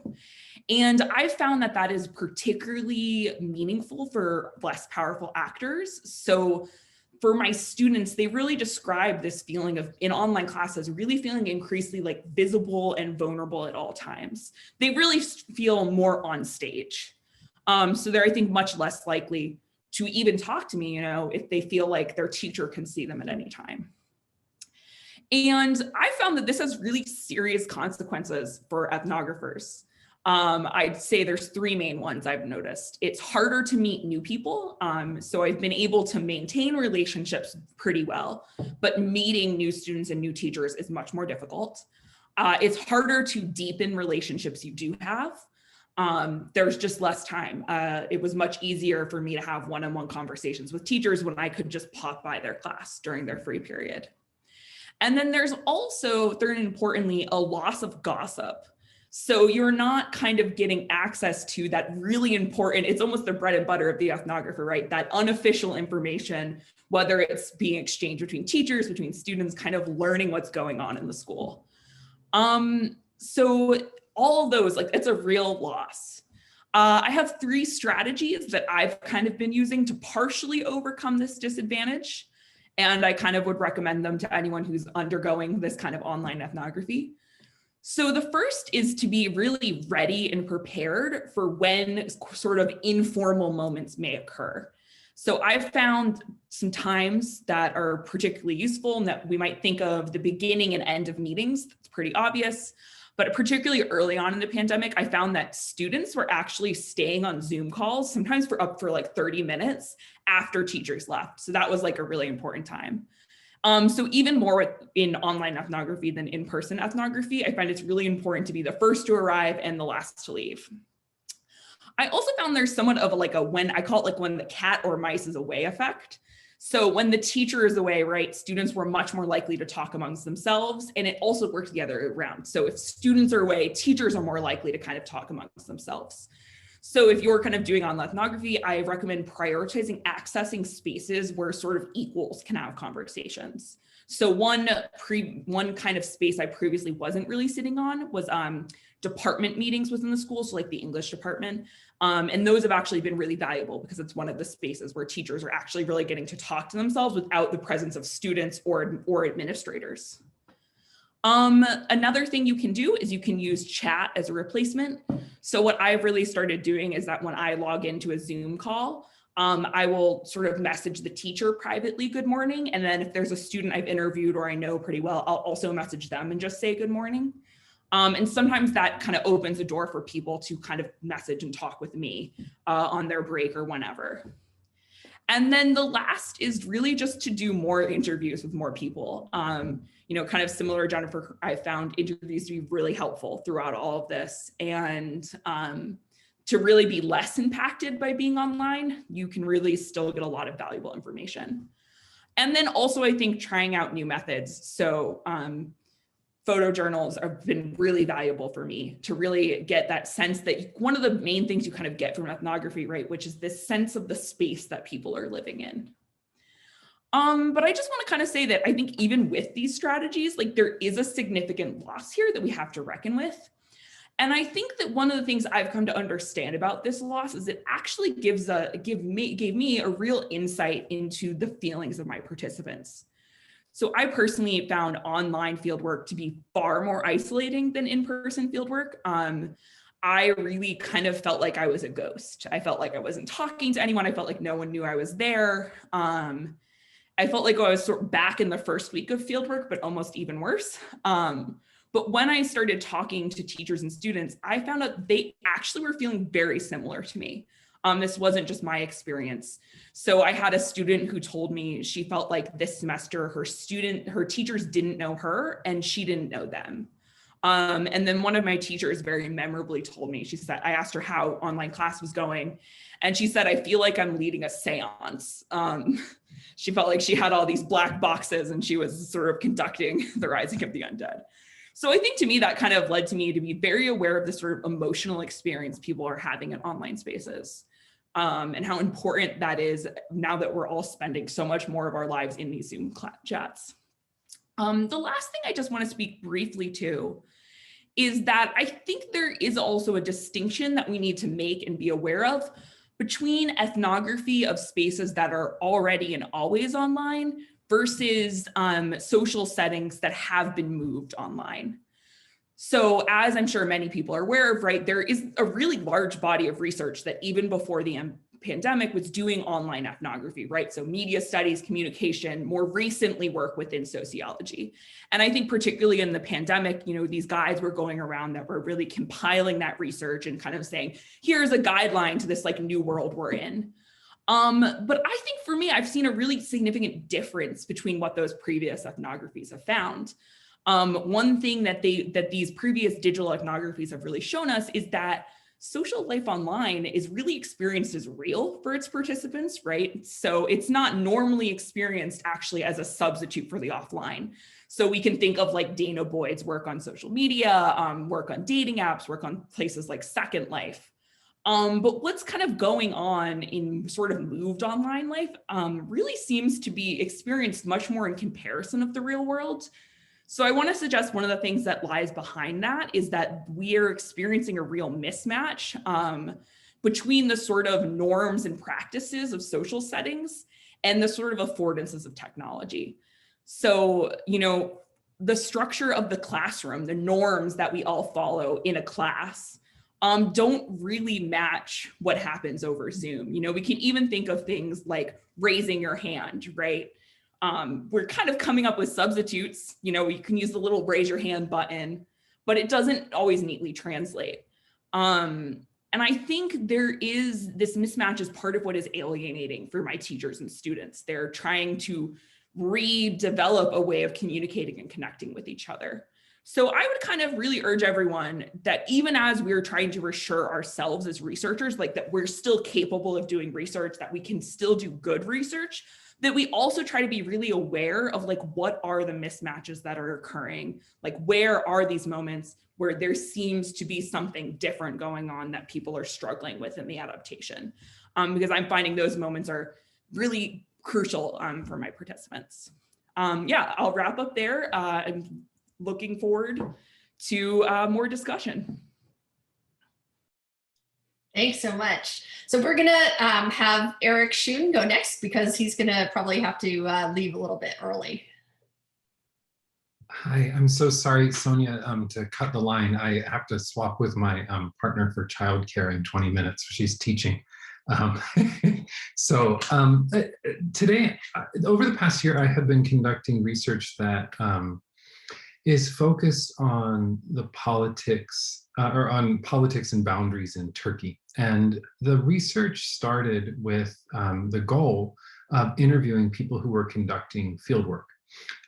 And I found that that is particularly meaningful for less powerful actors. So for my students, they really describe this feeling of in online classes, really feeling increasingly like visible and vulnerable at all times. They really feel more on stage. So they're, I think, much less likely to even talk to me, if they feel like their teacher can see them at any time. And I found that this has really serious consequences for ethnographers. I'd say there's 3 main ones I've noticed. It's harder to meet new people. So I've been able to maintain relationships pretty well, but meeting new students and new teachers is much more difficult. It's harder to deepen relationships you do have. There's just less time. It was much easier for me to have one-on-one conversations with teachers when I could just pop by their class during their free period. And then there's also, third and importantly, a loss of gossip. So you're not kind of getting access to that really important, it's almost the bread and butter of the ethnographer, right? That unofficial information, whether it's being exchanged between teachers, between students, kind of learning what's going on in the school. So all of those, it's a real loss. I have 3 strategies that I've kind of been using to partially overcome this disadvantage. And I kind of would recommend them to anyone who's undergoing this kind of online ethnography. So the first is to be really ready and prepared for when sort of informal moments may occur. So I've found some times that are particularly useful and that we might think of the beginning and end of meetings. It's pretty obvious. But particularly early on in the pandemic, I found that students were actually staying on Zoom calls, sometimes for up for 30 minutes after teachers left. So that was a really important time. So even more in online ethnography than in-person ethnography, I find it's really important to be the first to arrive and the last to leave. I also found there's somewhat of when I call it when the cat or mice is away effect. So when the teacher is away, right, students were much more likely to talk amongst themselves, and it also worked the other way around. So if students are away, teachers are more likely to kind of talk amongst themselves. So if you're kind of doing online ethnography, I recommend prioritizing accessing spaces where sort of equals can have conversations. So one kind of space I previously wasn't really sitting on was department meetings within the school, so the English department. And those have actually been really valuable because it's one of the spaces where teachers are actually really getting to talk to themselves without the presence of students or administrators. Another thing you can do is you can use chat as a replacement. So what I've really started doing is that when I log into a Zoom call, I will sort of message the teacher privately, good morning. And then if there's a student I've interviewed or I know pretty well, I'll also message them and just say good morning. And sometimes that kind of opens a door for people to kind of message and talk with me on their break or whenever. And then the last is really just to do more interviews with more people. You know, kind of similar, Jennifer, I found interviews to be really helpful throughout all of this. And to really be less impacted by being online, you can really still get a lot of valuable information. And then also, I think trying out new methods. So photojournals have been really valuable for me to really get that sense that one of the main things you kind of get from ethnography, right, which is this sense of the space that people are living in. But I just want to kind of say that I think even with these strategies, like there is a significant loss here that we have to reckon with. And I think that one of the things I've come to understand about this loss is it actually gave me a real insight into the feelings of my participants. So I personally found online fieldwork to be far more isolating than in-person fieldwork. I really kind of felt like I was a ghost. I felt like I wasn't talking to anyone. I felt like no one knew I was there. I felt like I was sort of back in the first week of fieldwork, but almost even worse. But when I started talking to teachers and students, I found out they actually were feeling very similar to me. This wasn't just my experience. So I had a student who told me she felt like this semester her teachers didn't know her and she didn't know them. And then one of my teachers very memorably told me, she said, I asked her how online class was going. And she said, I feel like I'm leading a seance. She felt like she had all these black boxes and she was sort of conducting the rising of the undead. So I think to me, that kind of led to me to be very aware of the sort of emotional experience people are having in online spaces. And how important that is now that we're all spending so much more of our lives in these Zoom chats. The last thing I just want to speak briefly to is that I think there is also a distinction that we need to make and be aware of between ethnography of spaces that are already and always online versus social settings that have been moved online. So as I'm sure many people are aware of, right, there is a really large body of research that even before the pandemic was doing online ethnography, right? So media studies, communication, more recently work within sociology. And I think particularly in the pandemic, you know, these guides were going around that were really compiling that research and kind of saying, here's a guideline to this like new world we're in. But I think for me, I've seen a really significant difference between what those previous ethnographies have found. One thing that these previous digital ethnographies have really shown us is that social life online is really experienced as real for its participants, right? So it's not normally experienced actually as a substitute for the offline. So we can think of like Dana Boyd's work on social media, work on dating apps, work on places like Second Life. But what's kind of going on in sort of moved online life really seems to be experienced much more in comparison of the real world. So I want to suggest one of the things that lies behind that is that we are experiencing a real mismatch between the sort of norms and practices of social settings and the sort of affordances of technology. So, you know, the structure of the classroom, the norms that we all follow in a class don't really match what happens over Zoom. You know, we can even think of things like raising your hand, right? We're kind of coming up with substitutes. You know, you can use the little raise your hand button, but it doesn't always neatly translate. And I think there is this mismatch as part of what is alienating for my teachers and students. They're trying to redevelop a way of communicating and connecting with each other. So I would kind of really urge everyone that even as we're trying to reassure ourselves as researchers, like that we're still capable of doing research, that we can still do good research, that we also try to be really aware of like, what are the mismatches that are occurring? Like, where are these moments where there seems to be something different going on that people are struggling with in the adaptation? Because I'm finding those moments are really crucial for my participants. Yeah, I'll wrap up there. I'm looking forward to more discussion. Thanks so much. So we're gonna have Eric Schoon go next because he's gonna probably have to leave a little bit early. Hi, I'm so sorry, Sonia, to cut the line. I have to swap with my partner for childcare in 20 minutes. She's teaching. Um, today, over the past year, I have been conducting research that is focused on the politics or on politics and boundaries in Turkey. And the research started with the goal of interviewing people who were conducting fieldwork.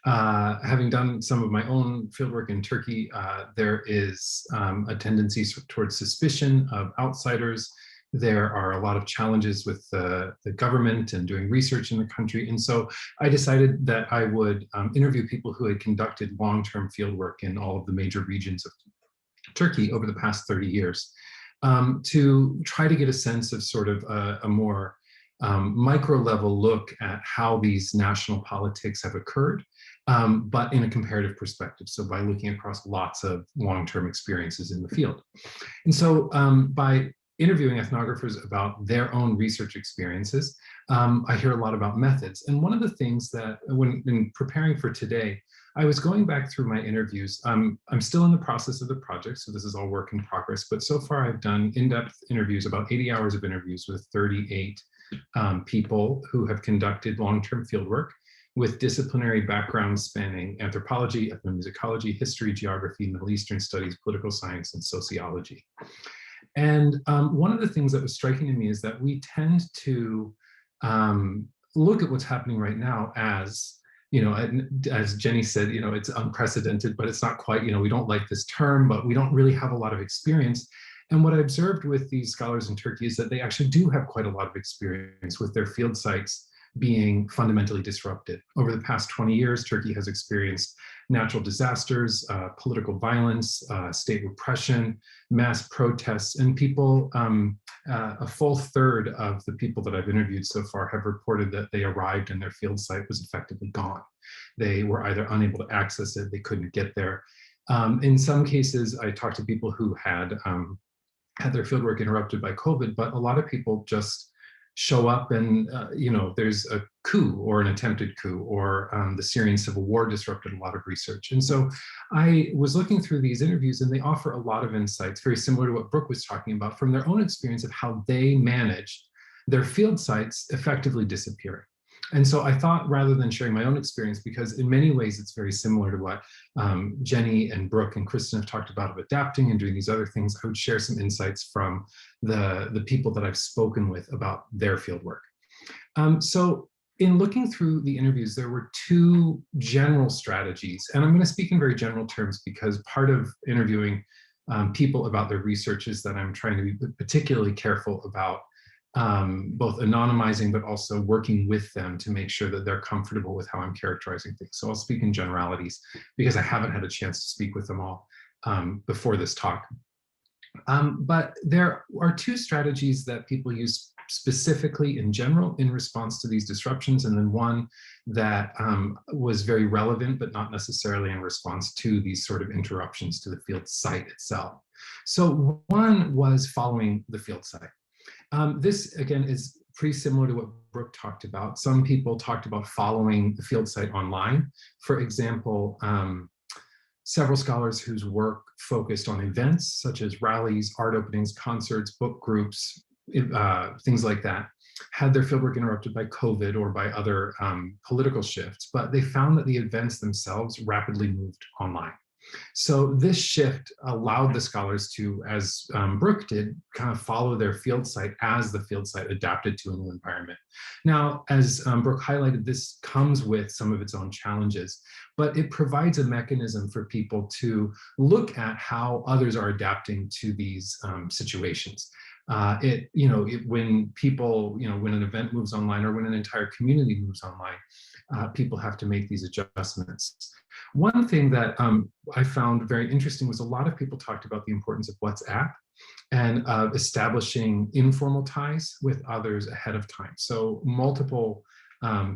Having done some of my own fieldwork in Turkey, there is a tendency towards suspicion of outsiders. There are a lot of challenges with the government and doing research in the country. And so I decided that I would interview people who had conducted long-term fieldwork in all of the major regions of Turkey over the past 30 years to try to get a sense of sort of a more micro level look at how these national politics have occurred, but in a comparative perspective. So by looking across lots of long-term experiences in the field. And so by interviewing ethnographers about their own research experiences, I hear a lot about methods. And one of the things that when in preparing for today, I was going back through my interviews. I'm still in the process of the project, so this is all work in progress, but so far I've done in-depth interviews, about 80 hours of interviews with 38 people who have conducted long-term fieldwork with disciplinary backgrounds spanning anthropology, ethnomusicology, history, geography, Middle Eastern studies, political science, and sociology. And one of the things that was striking to me is that we tend to look at what's happening right now as, you know, as Jenny said, you know, it's unprecedented, but it's not quite, you know, we don't like this term, but we don't really have a lot of experience. And what I observed with these scholars in Turkey is that they actually do have quite a lot of experience with their field sites being fundamentally disrupted. Over the past 20 years, Turkey has experienced natural disasters, political violence, state repression, mass protests, and people, a full third of the people that I've interviewed so far have reported that they arrived and their field site was effectively gone. They were either unable to access it, they couldn't get there. In some cases, I talked to people who had their fieldwork interrupted by COVID, but a lot of people just show up and, you know, there's a coup or an attempted coup, or the Syrian civil war disrupted a lot of research. And so I was looking through these interviews and they offer a lot of insights, very similar to what Brooke was talking about, from their own experience of how they managed their field sites effectively disappearing. And so I thought, rather than sharing my own experience, because in many ways it's very similar to what Jenny and Brooke and Kristen have talked about of adapting and doing these other things, I would share some insights from the people that I've spoken with about their fieldwork. So in looking through the interviews, there were two general strategies, and I'm going to speak in very general terms because part of interviewing people about their research is that I'm trying to be particularly careful about both anonymizing, but also working with them to make sure that they're comfortable with how I'm characterizing things. So I'll speak in generalities because I haven't had a chance to speak with them all before this talk. But there are two strategies that people use specifically in general in response to these disruptions, and then one that was very relevant, but not necessarily in response to these sort of interruptions to the field site itself. So one was following the field site. This, again, is pretty similar to what Brooke talked about. Some people talked about following the field site online. For example, several scholars whose work focused on events such as rallies, art openings, concerts, book groups, things like that, had their fieldwork interrupted by COVID or by other political shifts, but they found that the events themselves rapidly moved online. So this shift allowed the scholars to, as Brooke did, kind of follow their field site as the field site adapted to a new environment. Now, as Brooke highlighted, this comes with some of its own challenges, but it provides a mechanism for people to look at how others are adapting to these situations. When people, when an event moves online or when an entire community moves online, people have to make these adjustments. One thing that I found very interesting was a lot of people talked about the importance of WhatsApp and establishing informal ties with others ahead of time. So multiple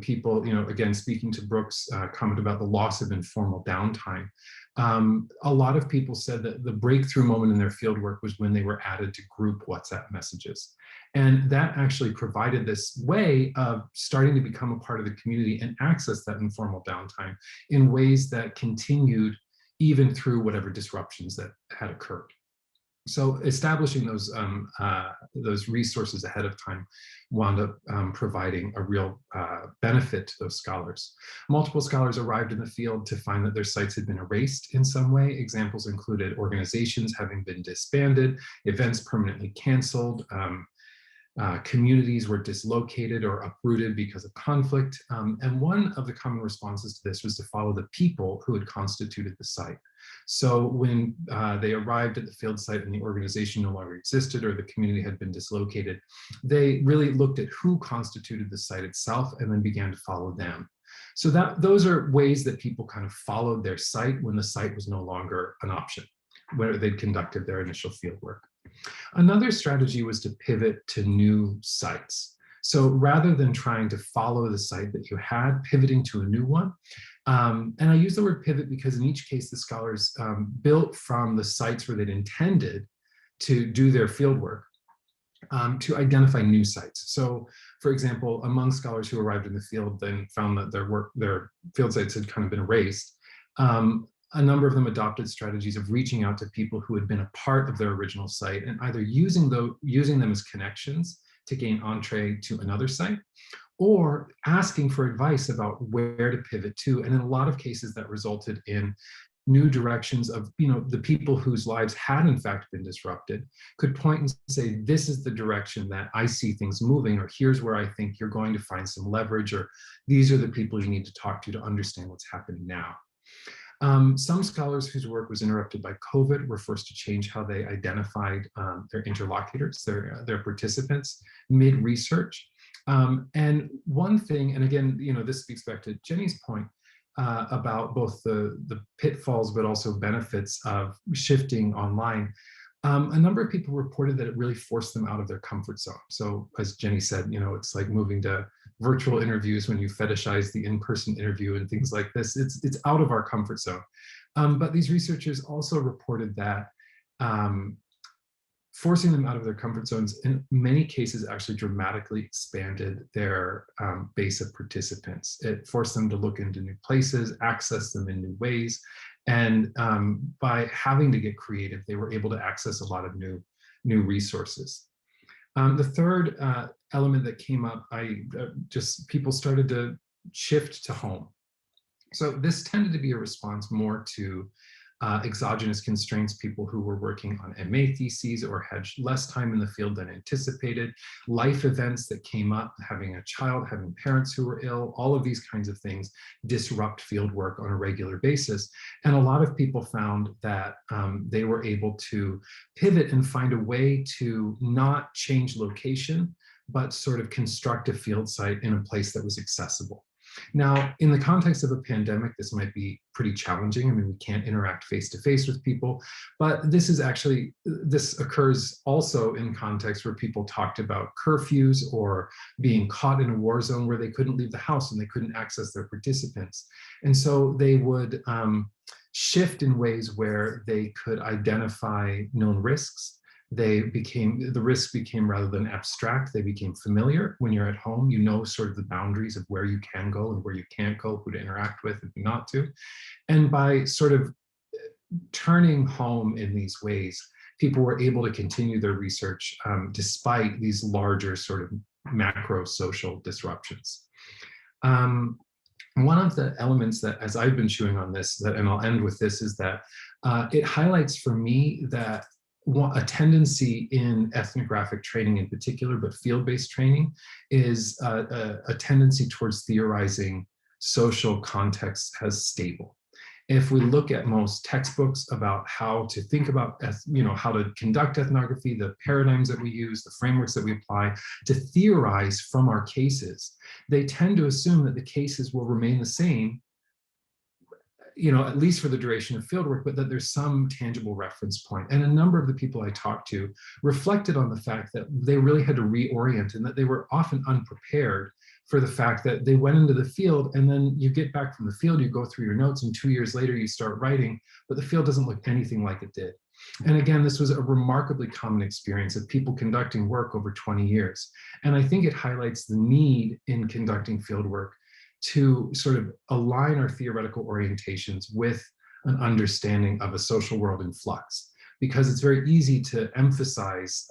people, again, speaking to Brooke's comment about the loss of informal downtime, A lot of people said that the breakthrough moment in their fieldwork was when they were added to group WhatsApp messages. And that actually provided this way of starting to become a part of the community and access that informal downtime in ways that continued even through whatever disruptions that had occurred. So establishing those resources ahead of time wound up providing a real benefit to those scholars. Multiple scholars arrived in the field to find that their sites had been erased in some way. Examples included organizations having been disbanded, events permanently canceled, communities were dislocated or uprooted because of conflict. And one of the common responses to this was to follow the people who had constituted the site. So when they arrived at the field site and the organization no longer existed or the community had been dislocated, they really looked at who constituted the site itself and then began to follow them. So those are ways that people kind of followed their site when the site was no longer an option, where they'd conducted their initial field work. Another strategy was to pivot to new sites. So rather than trying to follow the site that you had, pivoting to a new one. And I use the word pivot because in each case, the scholars built from the sites where they'd intended to do their field work to identify new sites. So for example, among scholars who arrived in the field then found that their field sites had kind of been erased, a number of them adopted strategies of reaching out to people who had been a part of their original site and either using them as connections to gain entree to another site, or asking for advice about where to pivot to. And in a lot of cases that resulted in new directions of, the people whose lives had in fact been disrupted could point and say, this is the direction that I see things moving, or here's where I think you're going to find some leverage, or these are the people you need to talk to understand what's happening now. Some scholars whose work was interrupted by COVID were forced to change how they identified their interlocutors, their participants mid-research. And one thing, and again, this speaks back to Jenny's point about both the pitfalls, but also benefits of shifting online. A number of people reported that it really forced them out of their comfort zone. So as Jenny said, it's like moving to virtual interviews when you fetishize the in-person interview and things like this. It's out of our comfort zone. But these researchers also reported that forcing them out of their comfort zones in many cases actually dramatically expanded their base of participants. It forced them to look into new places, access them in new ways. And by having to get creative, they were able to access a lot of new resources. The third element that came up, people started to shift to home. So this tended to be a response more to exogenous constraints, people who were working on MA theses or had less time in the field than anticipated, life events that came up, having a child, having parents who were ill, all of these kinds of things disrupt field work on a regular basis. And a lot of people found that they were able to pivot and find a way to not change location, but sort of construct a field site in a place that was accessible. Now, in the context of a pandemic, this might be pretty challenging. I mean, we can't interact face-to-face with people, but this occurs also in contexts where people talked about curfews or being caught in a war zone where they couldn't leave the house and they couldn't access their participants. And so they would shift in ways where they could identify known risks. The risks became, rather than abstract, they became familiar. When you're at home, you know sort of the boundaries of where you can go and where you can't go, who to interact with and who not to. And by sort of turning home in these ways, people were able to continue their research despite these larger sort of macro social disruptions. One of the elements that, as I've been chewing on this, and I'll end with this, is that it highlights for me that a tendency in ethnographic training in particular, but field-based training, is a tendency towards theorizing social contexts as stable. If we look at most textbooks about how to think about, how to conduct ethnography, the paradigms that we use, the frameworks that we apply to theorize from our cases, they tend to assume that the cases will remain the same, at least for the duration of fieldwork, but that there's some tangible reference point. And a number of the people I talked to reflected on the fact that they really had to reorient and that they were often unprepared for the fact that they went into the field, and then you get back from the field, you go through your notes, and 2 years later you start writing, but the field doesn't look anything like it did. And again, this was a remarkably common experience of people conducting work over 20 years. And I think it highlights the need in conducting field work to sort of align our theoretical orientations with an understanding of a social world in flux, because it's very easy to emphasize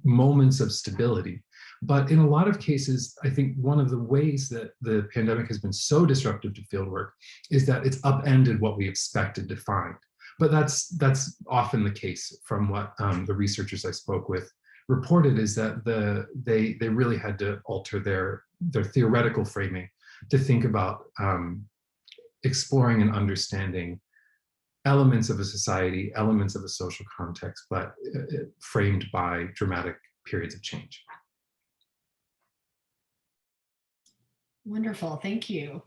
moments of stability. But in a lot of cases, I think one of the ways that the pandemic has been so disruptive to fieldwork is that it's upended what we expected to find. But that's often the case from what the researchers I spoke with reported, is that they really had to alter their theoretical framing to think about exploring and understanding elements of a society, elements of a social context, but framed by dramatic periods of change. Wonderful, thank you.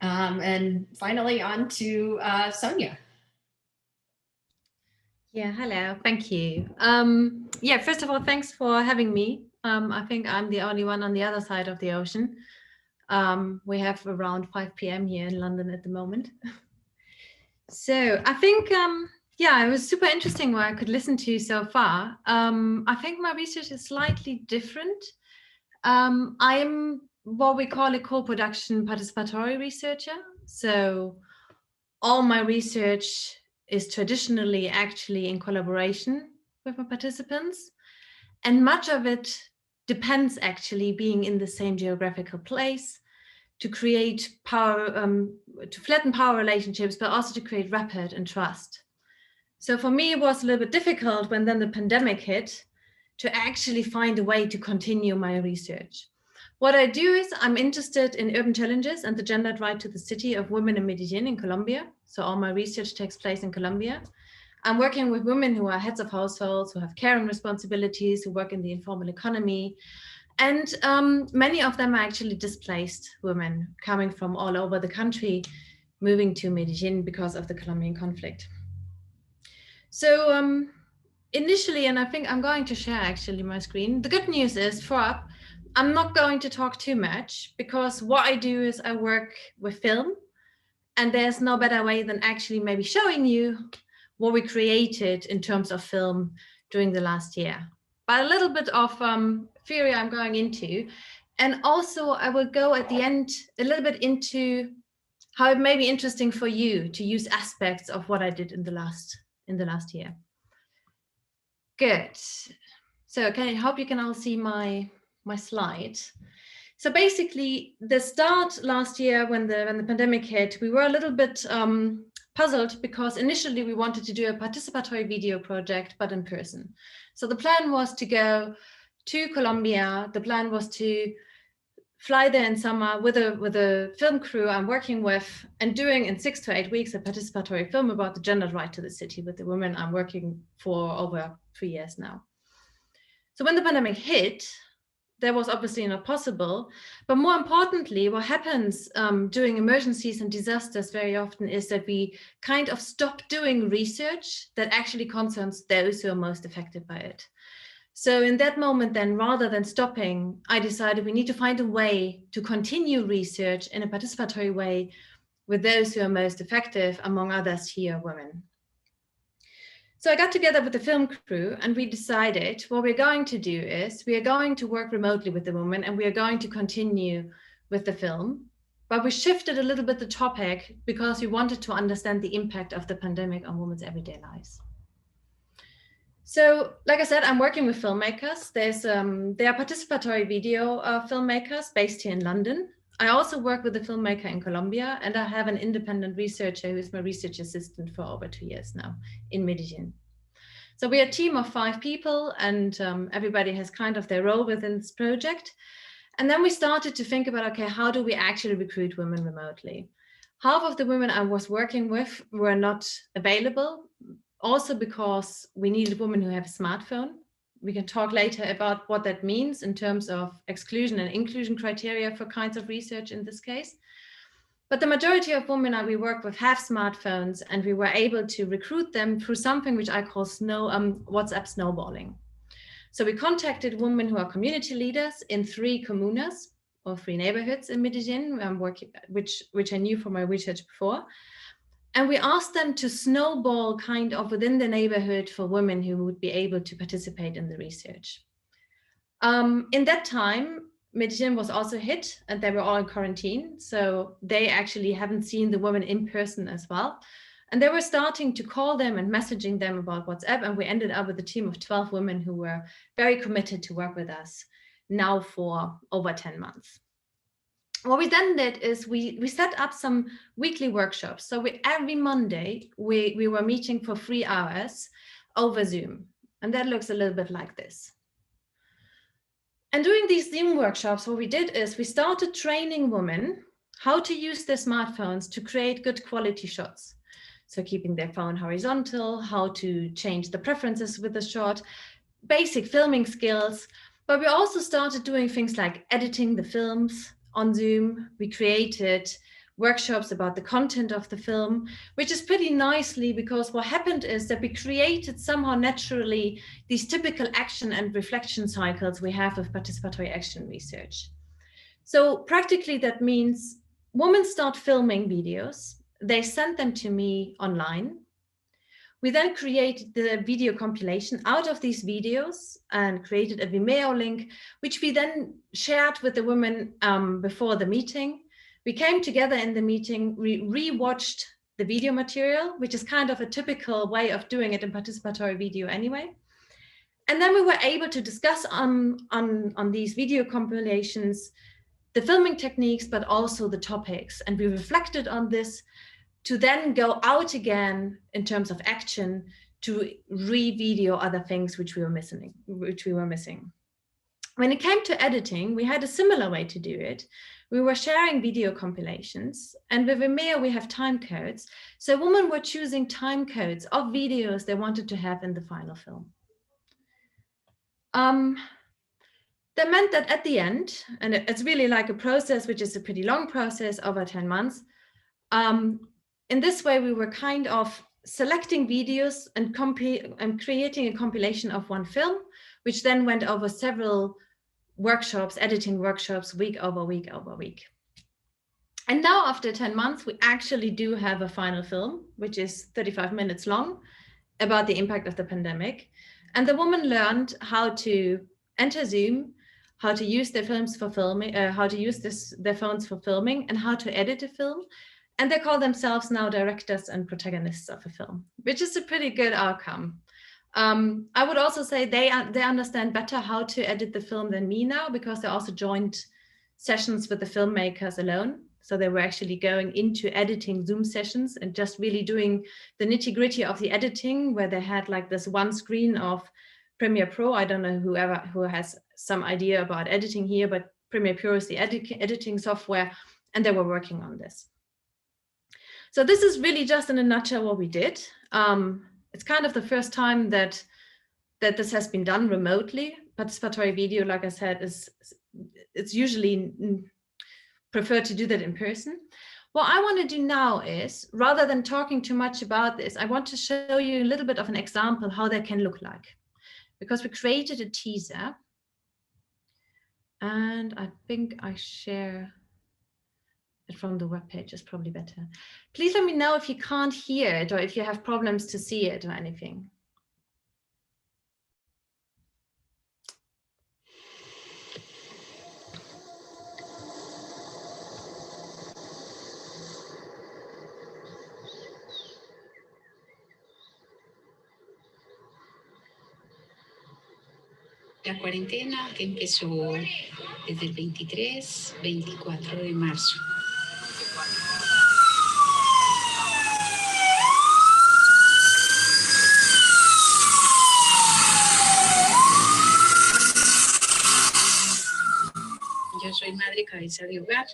And finally on to Sonia. Yeah, hello, thank you. Yeah, first of all, thanks for having me. I think I'm the only one on the other side of the ocean. We have around 5 p.m. here in London at the moment. So I think, yeah, it was super interesting what I could listen to so far. I think my research is slightly different. I'm what we call a co-production participatory researcher. So all my research is traditionally actually in collaboration with my participants. And much of it depends actually being in the same geographical place to create power, to flatten power relationships, but also to create rapport and trust. So for me, it was a little bit difficult when then the pandemic hit to actually find a way to continue my research. What I do is I'm interested in urban challenges and the gendered right to the city of women in Medellin in Colombia. So all my research takes place in Colombia. I'm working with women who are heads of households, who have caring responsibilities, who work in the informal economy. And many of them are actually displaced women coming from all over the country, moving to Medellin because of the Colombian conflict. So initially, and I think I'm going to share actually my screen. The good news is I'm not going to talk too much because what I do is I work with film, and there's no better way than actually maybe showing you what we created in terms of film during the last year. But a little bit of theory I'm going into, and also I will go at the end a little bit into how it may be interesting for you to use aspects of what I did in the last year. Good. So I hope you can all see my slide. So basically, the start last year when the pandemic hit, we were a little bit puzzled because initially we wanted to do a participatory video project, but in person. So the plan was to go to Colombia. The plan was to fly there in summer with a film crew I'm working with and doing in 6 to 8 weeks a participatory film about the gendered right to the city with the women I'm working for over 3 years now. So when the pandemic hit, that was obviously not possible. But more importantly, what happens during emergencies and disasters very often is that we kind of stop doing research that actually concerns those who are most affected by it. So in that moment, then, rather than stopping, I decided we need to find a way to continue research in a participatory way with those who are most effective, among others here, women. So I got together with the film crew and we decided what we're going to do is we are going to work remotely with the women and we are going to continue with the film. But we shifted a little bit the topic because we wanted to understand the impact of the pandemic on women's everyday lives. So, like I said, I'm working with filmmakers. There are participatory video filmmakers based here in London. I also work with a filmmaker in Colombia, and I have an independent researcher who is my research assistant for over 2 years now in Medellin. So we are a team of 5 people, and everybody has kind of their role within this project. And then we started to think about, okay, how do we actually recruit women remotely? Half of the women I was working with were not available, also because we needed women who have a smartphone. We can talk later about what that means in terms of exclusion and inclusion criteria for kinds of research in this case. But the majority of women we work with have smartphones, and we were able to recruit them through something which I call WhatsApp snowballing. So we contacted women who are community leaders in 3 comunas or 3 neighborhoods in Medellin, which I knew from my research before. And we asked them to snowball kind of within the neighborhood for women who would be able to participate in the research. In that time, Medellin was also hit and they were all in quarantine. So they actually haven't seen the women in person as well. And they were starting to call them and messaging them about WhatsApp. And we ended up with a team of 12 women who were very committed to work with us now for over 10 months. What we then did is we set up some weekly workshops. So every Monday, we were meeting for 3 hours over Zoom. And that looks a little bit like this. And during these Zoom workshops, what we did is we started training women how to use their smartphones to create good quality shots. So keeping their phone horizontal, how to change the preferences with the shot, basic filming skills. But we also started doing things like editing the films on Zoom. We created workshops about the content of the film, which is pretty nicely because what happened is that we created somehow naturally these typical action and reflection cycles we have with participatory action research. So practically that means women start filming videos, they send them to me online. We then created the video compilation out of these videos and created a Vimeo link, which we then shared with the women before the meeting. We came together in the meeting, we re-watched the video material, which is kind of a typical way of doing it in participatory video anyway. And then we were able to discuss on these video compilations, the filming techniques, but also the topics. And we reflected on this to then go out again in terms of action to re-video other things which we were missing. When it came to editing, we had a similar way to do it. We were sharing video compilations, and with Vimeo we have time codes. So women were choosing time codes of videos they wanted to have in the final film. That meant that at the end, and it's really like a process, which is a pretty long process over 10 months, in this way, we were kind of selecting videos and creating a compilation of one film, which then went over several workshops, editing workshops, week over week over week. And now after 10 months, we actually do have a final film, which is 35 minutes long, about the impact of the pandemic. And the woman learned how to enter Zoom, how to use their films for filming, how to use their phones for filming, and how to edit a film. And they call themselves now directors and protagonists of a film, which is a pretty good outcome. I would also say they understand better how to edit the film than me now, because they also joined sessions with the filmmakers alone. So they were actually going into editing Zoom sessions and just really doing the nitty-gritty of the editing, where they had like this one screen of Premiere Pro. I don't know who has some idea about editing here, but Premiere Pro is the editing software, and they were working on this. So this is really just in a nutshell what we did. It's kind of the first time that this has been done remotely. Participatory video, like I said, it's usually preferred to do that in person. What I want to do now is, rather than talking too much about this, I want to show you a little bit of an example how that can look like. Because we created a teaser. And I think I share it from the webpage is probably better. Please let me know if you can't hear it or if you have problems to see it or anything. La cuarentena que empezó desde el 23, 24 de marzo. Yo soy madre cabeza de hogar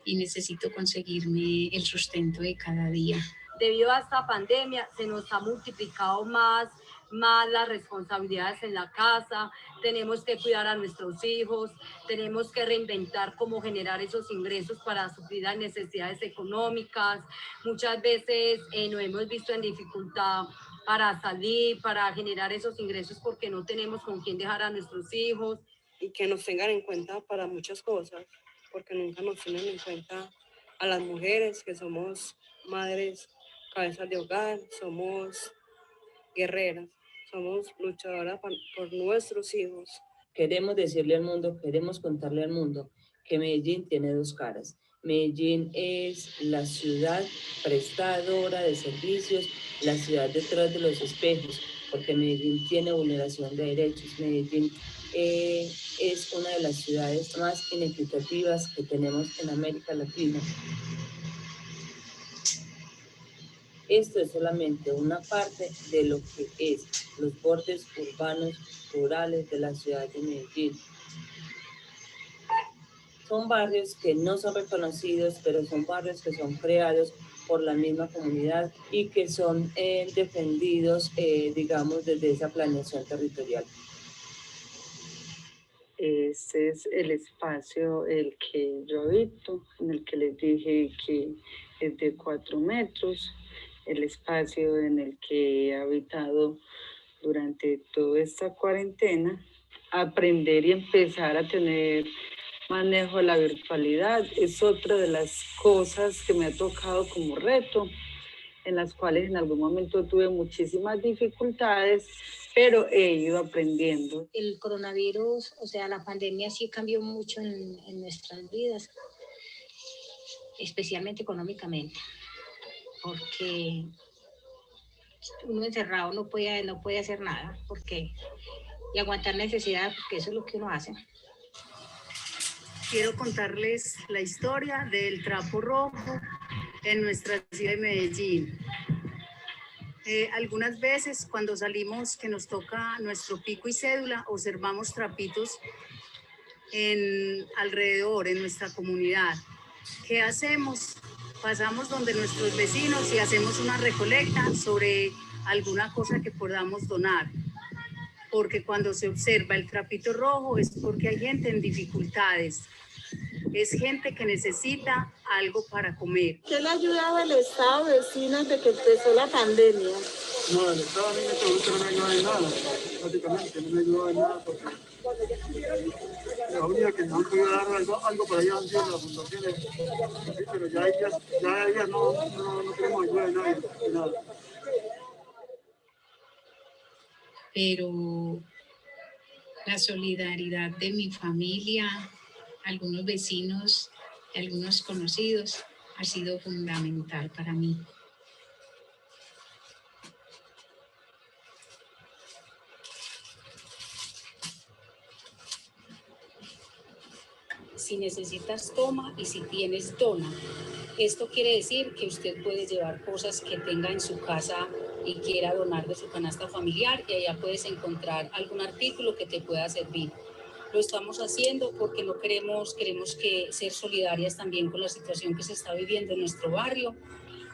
y necesito conseguirme el sustento de cada día. Debido a esta pandemia se nos ha multiplicado más las responsabilidades en la casa, tenemos que cuidar a nuestros hijos, tenemos que reinventar cómo generar esos ingresos para suplir las necesidades económicas. Muchas veces nos hemos visto en dificultad para salir, para generar esos ingresos porque no tenemos con quién dejar a nuestros hijos. Y que nos tengan en cuenta para muchas cosas. porque nunca nos tienen en cuenta a las mujeres que somos madres, cabezas de hogar, somos guerreras, somos luchadoras por nuestros hijos. Queremos decirle al mundo, queremos contarle al mundo que Medellín tiene dos caras. Medellín es la ciudad prestadora de servicios, la ciudad detrás de los espejos, porque Medellín tiene vulneración de derechos. Medellín es una de las ciudades más inequitativas que tenemos en América Latina. Esto es solamente una parte de lo que es los bordes urbanos rurales de la ciudad de Medellín. Son barrios que no son reconocidos, pero son barrios que son creados por la misma comunidad y que son defendidos, digamos, desde esa planeación territorial. Este es el espacio el que yo habito, en el que les dije que es de 4 metros, el espacio en el que he habitado durante toda esta cuarentena. Aprender y empezar a tener manejo de la virtualidad es otra de las cosas que me ha tocado como reto, en las cuales en algún momento tuve muchísimas dificultades, pero he ido aprendiendo. El coronavirus, o sea, la pandemia sí cambió mucho en nuestras vidas, especialmente económicamente, porque uno encerrado no puede hacer nada, y aguantar necesidades, porque eso es lo que uno hace. Quiero contarles la historia del trapo rojo en nuestra ciudad de Medellín. Algunas veces cuando salimos que nos toca nuestro pico y cédula, observamos trapitos alrededor, en nuestra comunidad. ¿Qué hacemos? Pasamos donde nuestros vecinos y hacemos una recolecta sobre alguna cosa que podamos donar. Porque cuando se observa el trapito rojo es porque hay gente en dificultades. Es gente que necesita algo para comer. ¿Qué le ha ayudado el Estado vecino desde que empezó la pandemia? No, el Estado a mí en este momento no me ayuda en nada. Prácticamente no me ayuda en nada porque la única que nos han podido dar algo para allá han sido las fundaciones. Sí, pero ya ellas no tenemos ayuda de nadie, de nada. Pero la solidaridad de mi familia, algunos vecinos, algunos conocidos, ha sido fundamental para mí. Si necesitas, toma, y si tienes, dona. Esto quiere decir que usted puede llevar cosas que tenga en su casa y quiera donar de su canasta familiar, y allá puedes encontrar algún artículo que te pueda servir. Lo estamos haciendo porque no queremos que ser solidarias también con la situación que se está viviendo en nuestro barrio,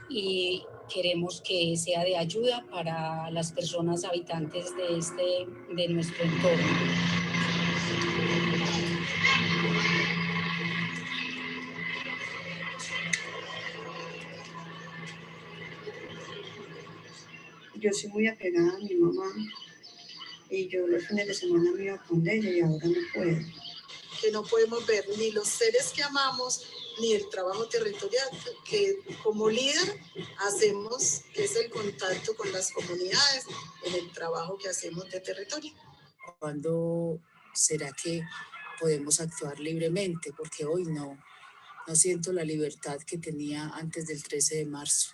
y queremos que sea de ayuda para las personas habitantes de nuestro entorno. Yo soy muy apegada a mi mamá y yo los fines de semana me iba con ella y ahora no puedo. Que no podemos ver ni los seres que amamos, ni el trabajo territorial que como líder hacemos, que es el contacto con las comunidades en el trabajo que hacemos de territorio. ¿Cuándo será que podemos actuar libremente? Porque hoy no siento la libertad que tenía antes del 13 de marzo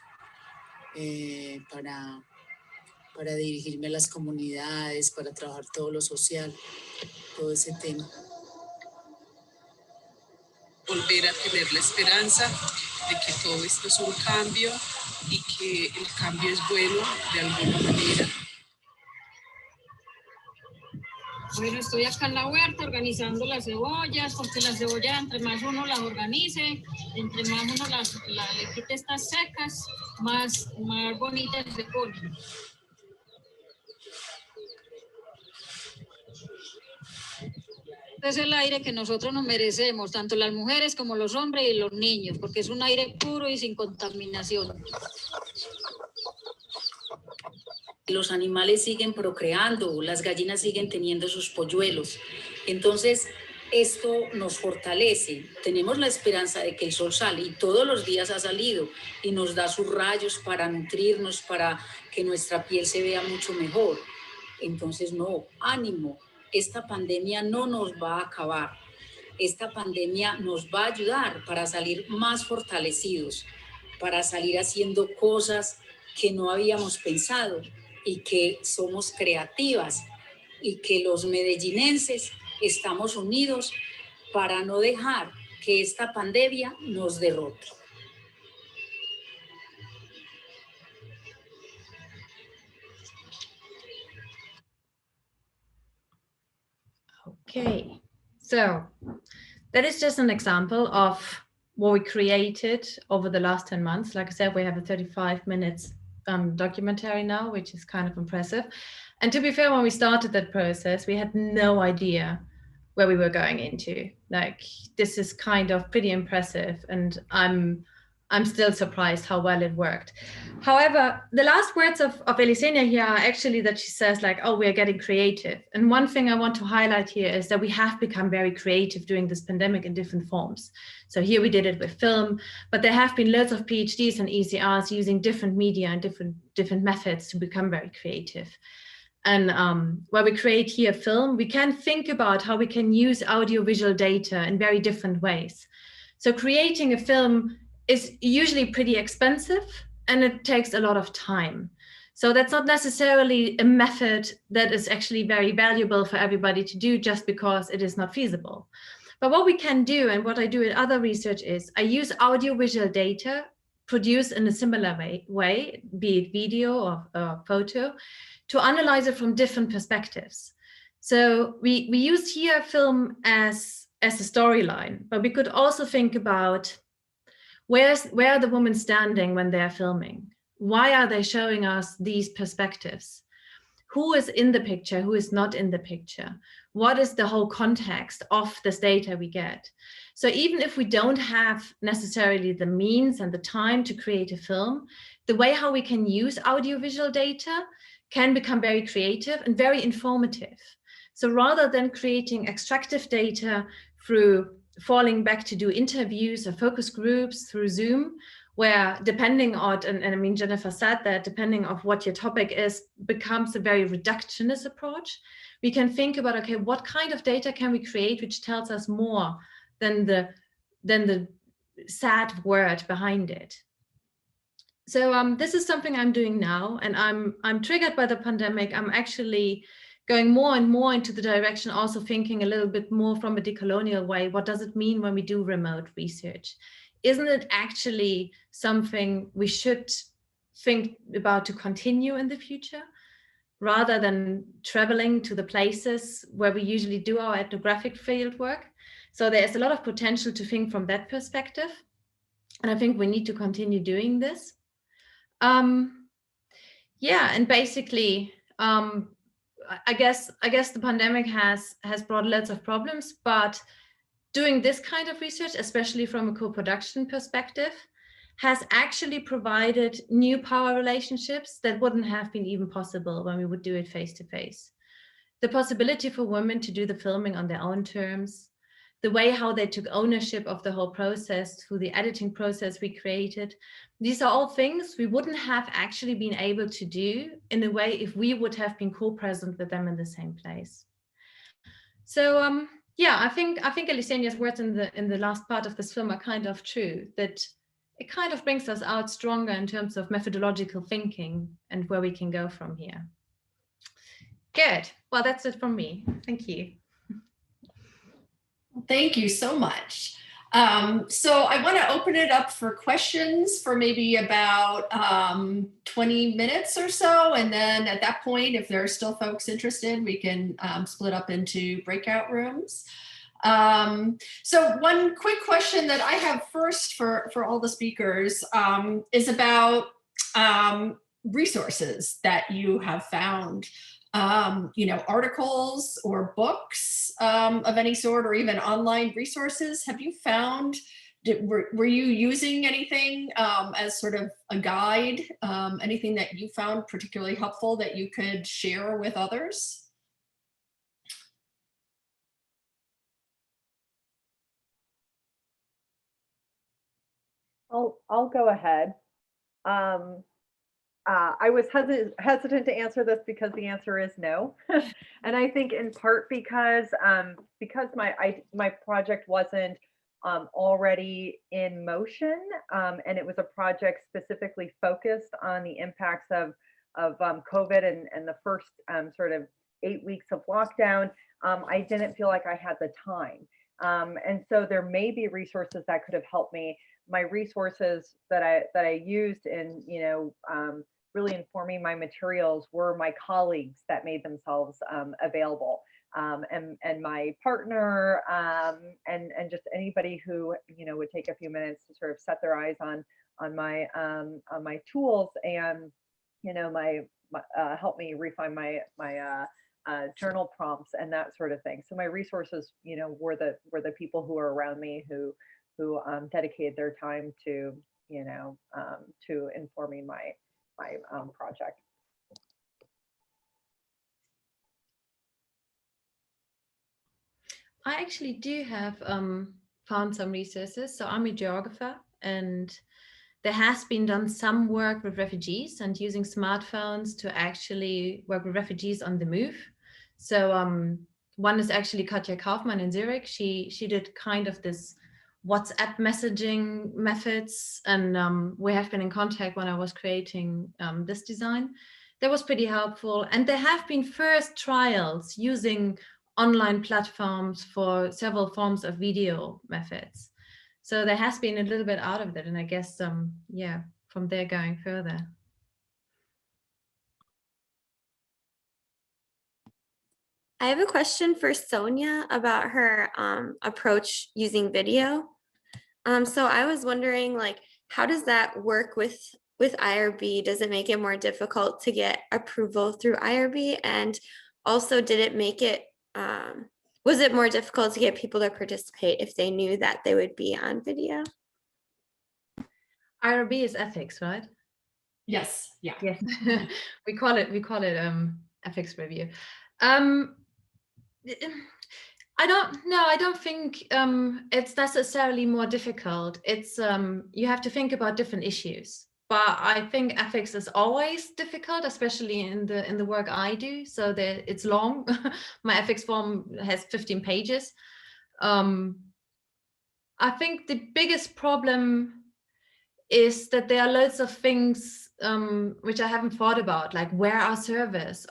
para dirigirme a las comunidades, para trabajar todo lo social, todo ese tema. Volver a tener la esperanza de que todo esto es un cambio y que el cambio es bueno de alguna manera. Bueno, estoy acá en la huerta organizando las cebollas, porque las cebollas, entre más uno las organice, entre más uno le quite estas secas, más bonitas se ponen. Es el aire que nosotros nos merecemos, tanto las mujeres como los hombres y los niños, porque es un aire puro y sin contaminación. Los animales siguen procreando, las gallinas siguen teniendo sus polluelos. Entonces, esto nos fortalece. Tenemos la esperanza de que el sol sale y todos los días ha salido y nos da sus rayos para nutrirnos, para que nuestra piel se vea mucho mejor. Entonces, no, ánimo, esta pandemia no nos va a acabar. Esta pandemia nos va a ayudar para salir más fortalecidos, para salir haciendo cosas que no habíamos pensado y que somos creativas y que los medellinenses estamos unidos para no dejar que esta pandemia nos derrote. Okay, so that is just an example of what we created over the last 10 months. Like I said, we have a 35 minutes documentary now, which is kind of impressive. And to be fair, when we started that process, we had no idea where we were going into. Like, this is kind of pretty impressive, and I'm still surprised how well it worked. However, the last words of Elisenia here are actually that she says, like, oh, we're getting creative. And one thing I want to highlight here is that we have become very creative during this pandemic in different forms. So here we did it with film, but there have been loads of PhDs and ECRs using different media and different methods to become very creative. And where we create here film, we can think about how we can use audiovisual data in very different ways. So creating a film is usually pretty expensive and it takes a lot of time. So that's not necessarily a method that is actually very valuable for everybody to do just because it is not feasible. But what we can do, and what I do in other research, is I use audiovisual data produced in a similar way, be it video or photo, to analyze it from different perspectives. So we use here film as a storyline, but we could also think about where are the women standing when they're filming? Why are they showing us these perspectives? Who is in the picture? Who is not in the picture? What is the whole context of this data we get? So even if we don't have necessarily the means and the time to create a film, the way how we can use audiovisual data can become very creative and very informative. So rather than creating extractive data through falling back to do interviews or focus groups through Zoom, where depending on, and I mean, Jennifer said that depending on what your topic is, becomes a very reductionist approach, we can think about, okay, what kind of data can we create which tells us more than the sad word behind it? So this is something I'm doing now, and I'm triggered by the pandemic. I'm actually going more and more into the direction, also thinking a little bit more from a decolonial way. What does it mean when we do remote research? Isn't it actually something we should think about to continue in the future, rather than traveling to the places where we usually do our ethnographic field work? So there's a lot of potential to think from that perspective. And I think we need to continue doing this. Yeah, and basically, I guess the pandemic has brought lots of problems, but doing this kind of research, especially from a co-production perspective, has actually provided new power relationships that wouldn't have been even possible when we would do it face to face. The possibility for women to do the filming on their own terms, the way how they took ownership of the whole process through the editing process we created. These are all things we wouldn't have actually been able to do in a way if we would have been co-present with them in the same place. So yeah, I think Elisenia's words in the last part of this film are kind of true, that it kind of brings us out stronger in terms of methodological thinking and where we can go from here. Good. Well, that's it from me. Thank you. Thank you so much. So I want to open it up for questions for maybe about 20 minutes or so. And then at that point, if there are still folks interested, we can split up into breakout rooms. So one quick question that I have first for all the speakers is about resources that you have found. Articles or books of any sort, or even online resources. Have you found, were you using anything as sort of a guide, anything that you found particularly helpful that you could share with others? I'll go ahead. I was hesitant to answer this because the answer is no. And I think in part because my project wasn't already in motion, and it was a project specifically focused on the impacts of COVID and the first sort of 8 weeks of lockdown. I didn't feel like I had the time. And so there may be resources that could have helped me. My resources that I used in, really informing my materials were my colleagues that made themselves available, and my partner, and just anybody who would take a few minutes to sort of set their eyes on my tools and my help me refine my journal prompts and that sort of thing. So my resources, were the people who are around me who dedicated their time to to informing my project. I actually do have found some resources. So I'm a geographer, and there has been done some work with refugees and using smartphones to actually work with refugees on the move. So one is actually Katja Kaufmann in Zurich. She did kind of this WhatsApp messaging methods, and we have been in contact when I was creating this design. That was pretty helpful. And there have been first trials using online platforms for several forms of video methods. So there has been a little bit out of that, and I guess yeah, from there going further. I have a question for Sonia about her approach using video. So I was wondering, like, how does that work with IRB? Does it make it more difficult to get approval through IRB? And also, did it make it, was it more difficult to get people to participate if they knew that they would be on video? IRB is ethics, right? Yes. Yeah. Yes. we call it ethics review. I don't think it's necessarily more difficult. It's you have to think about different issues. But I think ethics is always difficult, especially in the work I do. So it's long. My ethics form has 15 pages. I think the biggest problem is that there are loads of things which I haven't thought about, like where are servers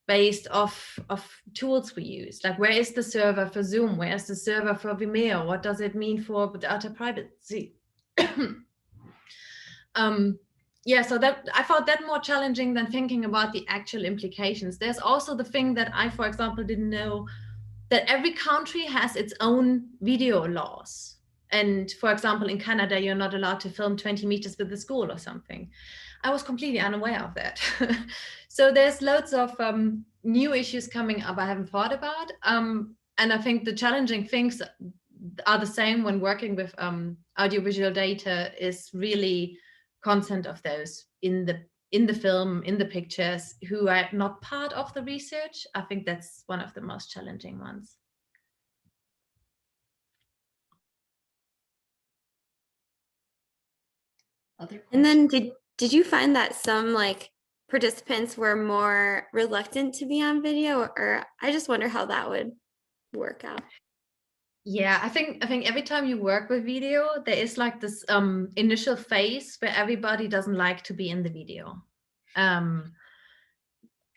based off of tools we use, like where is the server for Zoom, where is the server for Vimeo, what does it mean for data privacy? Yeah, so that I found that more challenging than thinking about the actual implications. There's also the thing that I, for example, didn't know, that every country has its own video laws. And for example, in Canada, you're not allowed to film 20 meters with the school or something. I was completely unaware of that. So there's loads of new issues coming up I haven't thought about. And I think the challenging things are the same when working with audiovisual data, is really consent of those in the film, in the pictures, who are not part of the research. I think that's one of the most challenging ones. And then did you find that some participants were more reluctant to be on video, or I just wonder how that would work out? Yeah, I think every time you work with video, there is like this initial phase where everybody doesn't like to be in the video.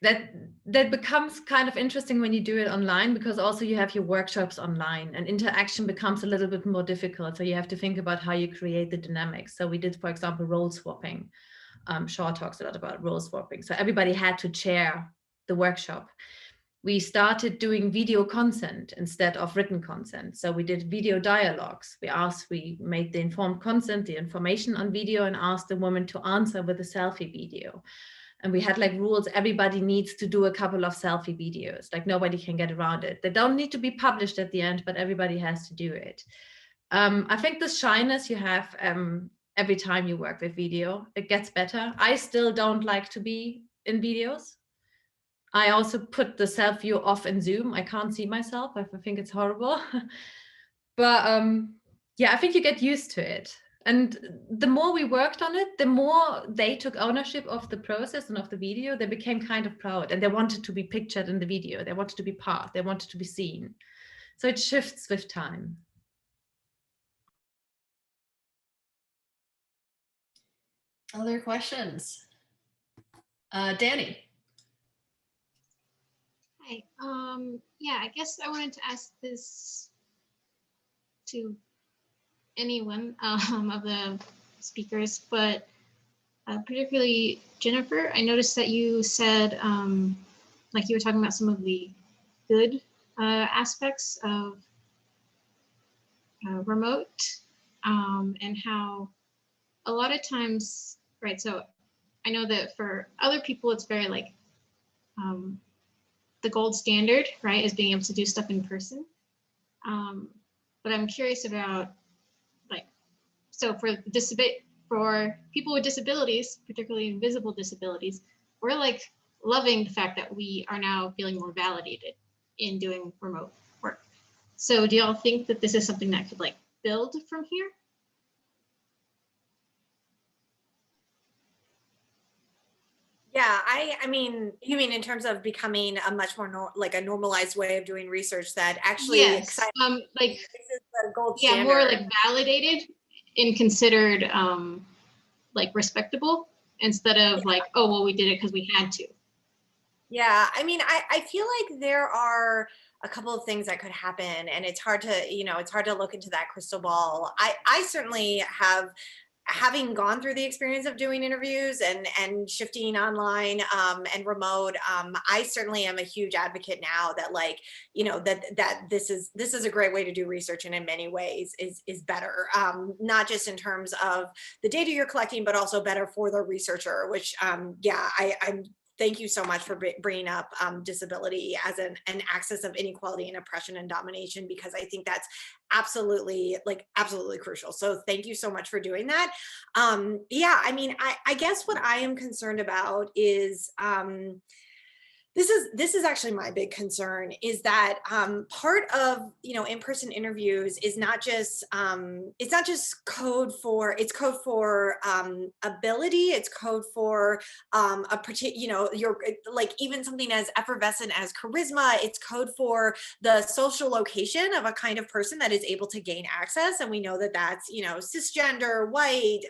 That becomes kind of interesting when you do it online, because also you have your workshops online and interaction becomes a little bit more difficult. So you have to think about how you create the dynamics. So we did, for example, role swapping. Shaw talks a lot about role swapping. So everybody had to chair the workshop. We started doing video consent instead of written consent. So we did video dialogues. We made the informed consent, the information on video, and asked the woman to answer with a selfie video. And we had like rules, everybody needs to do a couple of selfie videos, like nobody can get around it. They don't need to be published at the end, but everybody has to do it. I think the shyness you have every time you work with video, it gets better. I still don't like to be in videos. I also put the self view off in Zoom. I can't see myself. I think it's horrible. But yeah, I think you get used to it. And the more we worked on it, the more they took ownership of the process and of the video. They became kind of proud, and they wanted to be pictured in the video. They wanted to be part, they wanted to be seen. So it shifts with time. Other questions? Danny. Hi. Yeah, I guess I wanted to ask this to anyone of the speakers, but particularly Jennifer. I noticed that you said, like you were talking about some of the good aspects of remote, and how a lot of times, right? So I know that for other people, it's very like the gold standard, right, is being able to do stuff in person. But I'm curious about, like, so for people with disabilities, particularly invisible disabilities, we're like loving the fact that we are now feeling more validated in doing remote work. So do y'all think that this is something that could like build from here? Yeah, I mean, you mean in terms of becoming a much more like a normalized way of doing research that actually, Yes, like this is the gold yeah, standard. more like validated and considered like respectable, instead of like, oh well, we did it because we had to. Yeah, I mean, I feel like there are a couple of things that could happen, and it's hard to, it's hard to look into that crystal ball. I certainly have, having gone through the experience of doing interviews and shifting online and remote, I certainly am a huge advocate now that, like, that this is a great way to do research, and in many ways is better, not just in terms of the data you're collecting, but also better for the researcher, which yeah, I'm thank you so much for bringing up disability as an axis of inequality and oppression and domination, because I think that's absolutely crucial. So thank you so much for doing that. Yeah, I mean, I guess what I am concerned about is, this is actually my big concern, is that part of in-person interviews is not just it's not just code for ability, it's code for a particular, your like even something as effervescent as charisma. It's code for the social location of a kind of person that is able to gain access, and we know that that's cisgender, white,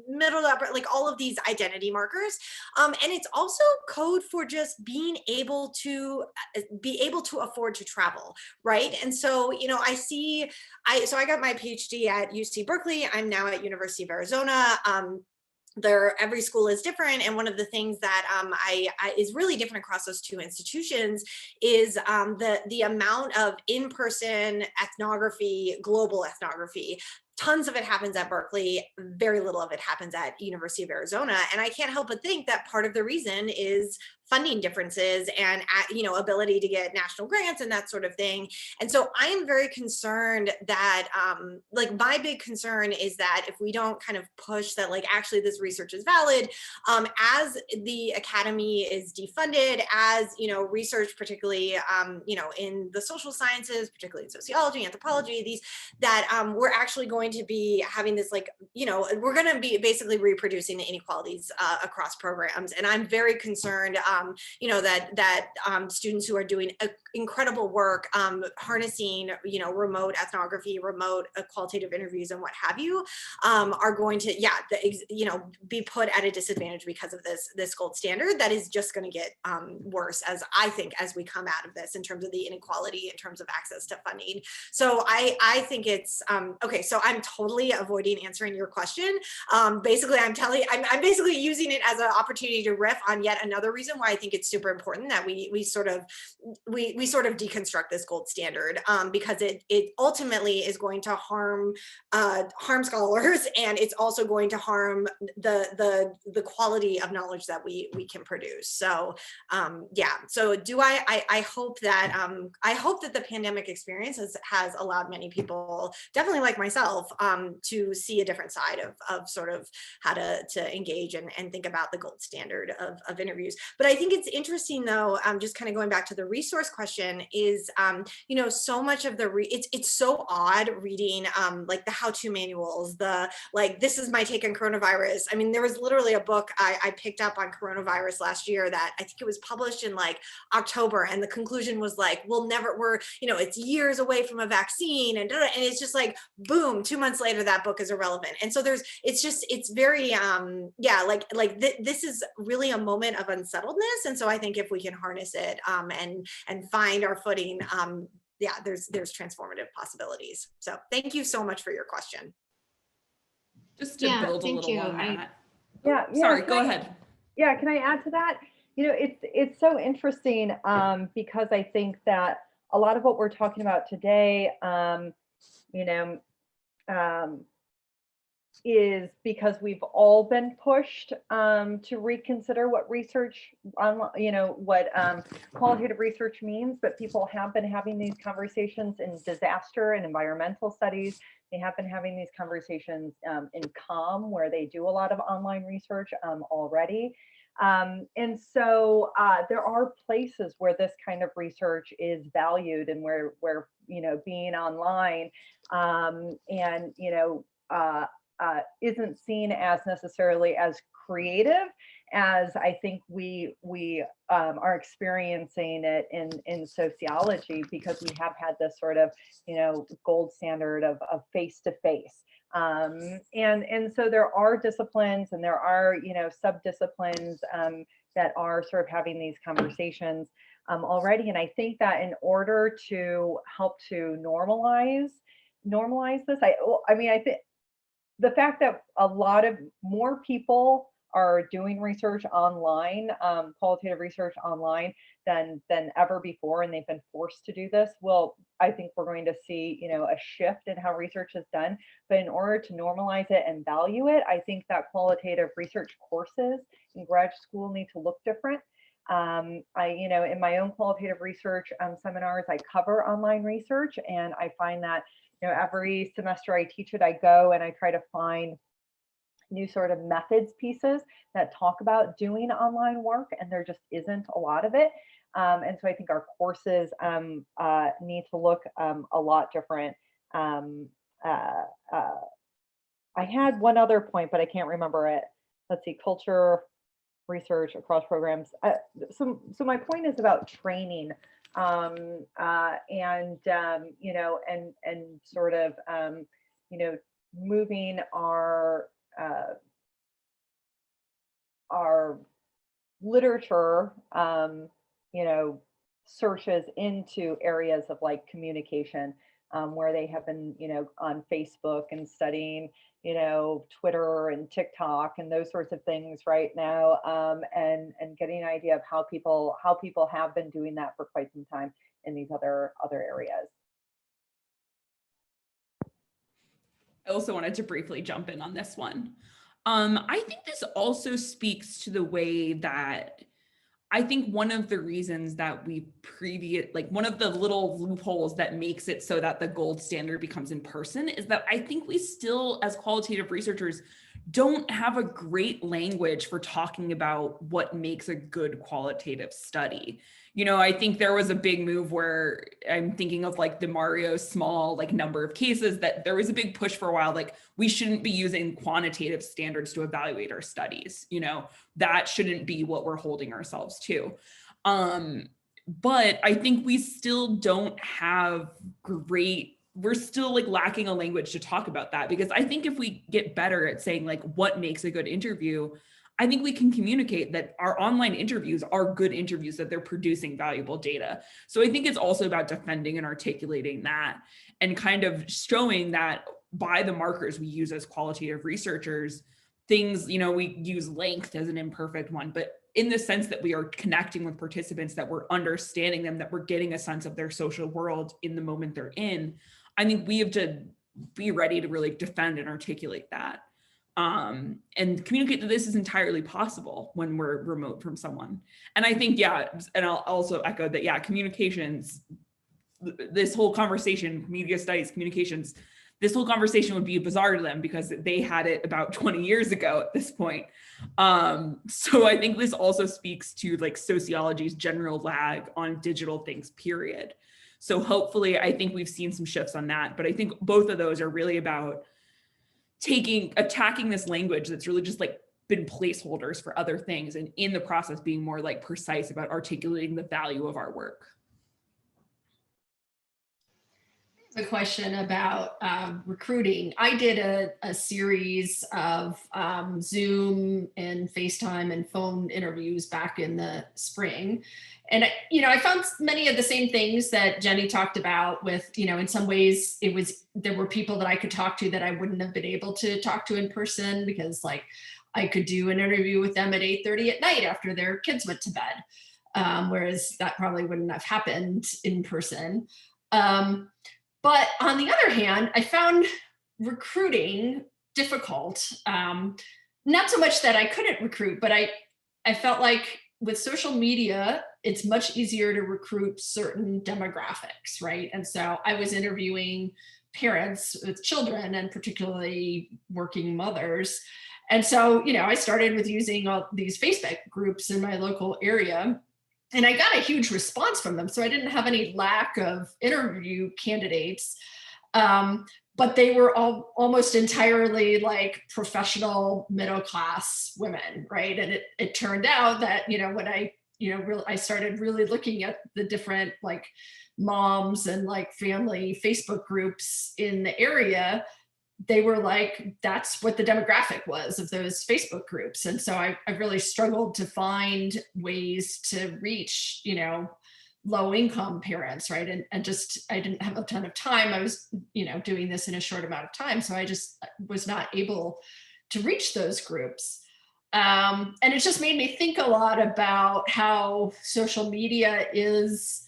middle upper, like all of these identity markers, and it's also code for just being able to afford to travel, right? And so so I got my PhD at UC Berkeley. I'm now at University of Arizona. Every school is different, and one of the things that is really different across those two institutions is the amount of in-person ethnography, global ethnography. Tons of it happens at Berkeley, very little of it happens at University of Arizona, and I can't help but think that part of the reason is funding differences and ability to get national grants and that sort of thing. And so I am very concerned that like my big concern is that if we don't kind of push that, like, actually this research is valid, as the academy is defunded, as research, particularly in the social sciences, particularly in sociology, anthropology, that we're actually going to be having this, like, we're going to be basically reproducing the inequalities across programs. And I'm very concerned that students who are doing incredible work harnessing remote ethnography, remote qualitative interviews, and what have you, are going to be put at a disadvantage because of this gold standard that is just going to get worse, as I think, as we come out of this, in terms of the inequality, in terms of access to funding. So I think it's okay. So I'm totally avoiding answering your question. Basically, I'm basically using it as an opportunity to riff on yet another reason why I think it's super important that we sort of deconstruct this gold standard, because it ultimately is going to harm scholars, and it's also going to harm the quality of knowledge that we can produce. So yeah, so I hope that the pandemic experience has allowed many people, definitely like myself, myself to see a different side of sort of how to engage and think about the gold standard of interviews. But I think it's interesting though, just kind of going back to the resource question is, you know, so much of the, it's so odd reading like the how-to manuals, the like, this is my take on coronavirus. I mean, there was literally a book I picked up on coronavirus last year that I think it was published in like October, and the conclusion was like, we're, you know, it's years away from a vaccine, and it's just like, boom, 2 months later, that book is irrelevant. And so it's very, yeah, this is really a moment of unsettledness. And so I think if we can harness it and find our footing, yeah, there's transformative possibilities. So thank you so much for your question. Just to build a little on that. Yeah. Sorry, go ahead. Yeah, can I add to that? You know, it's so interesting because I think that a lot of what we're talking about today, you know, is because we've all been pushed to reconsider what research on, you know, what qualitative research means, but people have been having these conversations in disaster and environmental studies. They have been having these conversations in COM, where they do a lot of online research already. And so there are places where this kind of research is valued, and where you know, being online and, you know, isn't seen as necessarily as creative as I think we are experiencing it in sociology, because we have had this sort of, you know, gold standard of face-to-face. And so there are disciplines, and there are, you know, sub-disciplines that are sort of having these conversations already. And I think that in order to help to normalize this, I mean, I think the fact that a lot of more people are doing research online, qualitative research online than ever before, and they've been forced to do this, well, I think we're going to see, you know, a shift in how research is done. But in order to normalize it and value it, I think that qualitative research courses in grad school need to look different. You know, in my own qualitative research seminars, I cover online research, and I find that, you know, every semester I teach it, I go and I try to find new sort of methods pieces that talk about doing online work, and there just isn't a lot of it. And so I think our courses need to look a lot different. I had one other point, but I can't remember it. Let's see, culture, research across programs. So my point is about training. You know, and sort of, you know, moving our literature, you know, searches into areas of like communication, where they have been, you know, on Facebook and studying, you know, Twitter and TikTok and those sorts of things right now, and getting an idea of how people have been doing that for quite some time in these other areas. I also wanted to briefly jump in on this one. I think this also speaks to the way that I think one of the reasons that one of the little loopholes that makes it so that the gold standard becomes in person is that I think we still, as qualitative researchers, don't have a great language for talking about what makes a good qualitative study. You know, I think there was a big move where I'm thinking of like the Mario small like number of cases, that there was a big push for a while, like we shouldn't be using quantitative standards to evaluate our studies. You know, that shouldn't be what we're holding ourselves to. But I think we still don't have we're still like lacking a language to talk about that, because I think if we get better at saying like what makes a good interview, I think we can communicate that our online interviews are good interviews, that they're producing valuable data. So I think it's also about defending and articulating that, and kind of showing that by the markers we use as qualitative researchers, things, you know, we use length as an imperfect one, but in the sense that we are connecting with participants, that we're understanding them, that we're getting a sense of their social world in the moment they're in, I think we have to be ready to really defend and articulate that. And communicate that this is entirely possible when we're remote from someone. And I think, yeah, and I'll also echo that, yeah, communications, this whole conversation, media studies, communications, this whole conversation would be bizarre to them because they had it about 20 years ago at this point. So I think this also speaks to like sociology's general lag on digital things, period. So hopefully, I think we've seen some shifts on that, but I think both of those are really about attacking this language that's really just like been placeholders for other things, and in the process being more like precise about articulating the value of our work. A question about recruiting. I did a series of Zoom and FaceTime and phone interviews back in the spring. And, I found many of the same things that Jenny talked about with, in some ways there were people that I could talk to that I wouldn't have been able to talk to in person, because like I could do an interview with them at 8:30 at night after their kids went to bed. Whereas that probably wouldn't have happened in person. But on the other hand, I found recruiting difficult. Not so much that I couldn't recruit, but I felt like with social media, it's much easier to recruit certain demographics, right? And so I was interviewing parents with children, and particularly working mothers. And so, I started with using all these Facebook groups in my local area. And I got a huge response from them. So I didn't have any lack of interview candidates, but they were all almost entirely like professional middle-class women, right? And it turned out that, when I started really looking at the different like moms and like family Facebook groups in the area, they were like, that's what the demographic was of those Facebook groups. And so I really struggled to find ways to reach, low income parents, right? And just, I didn't have a ton of time. I was, doing this in a short amount of time. So I just was not able to reach those groups. And it just made me think a lot about how social media is,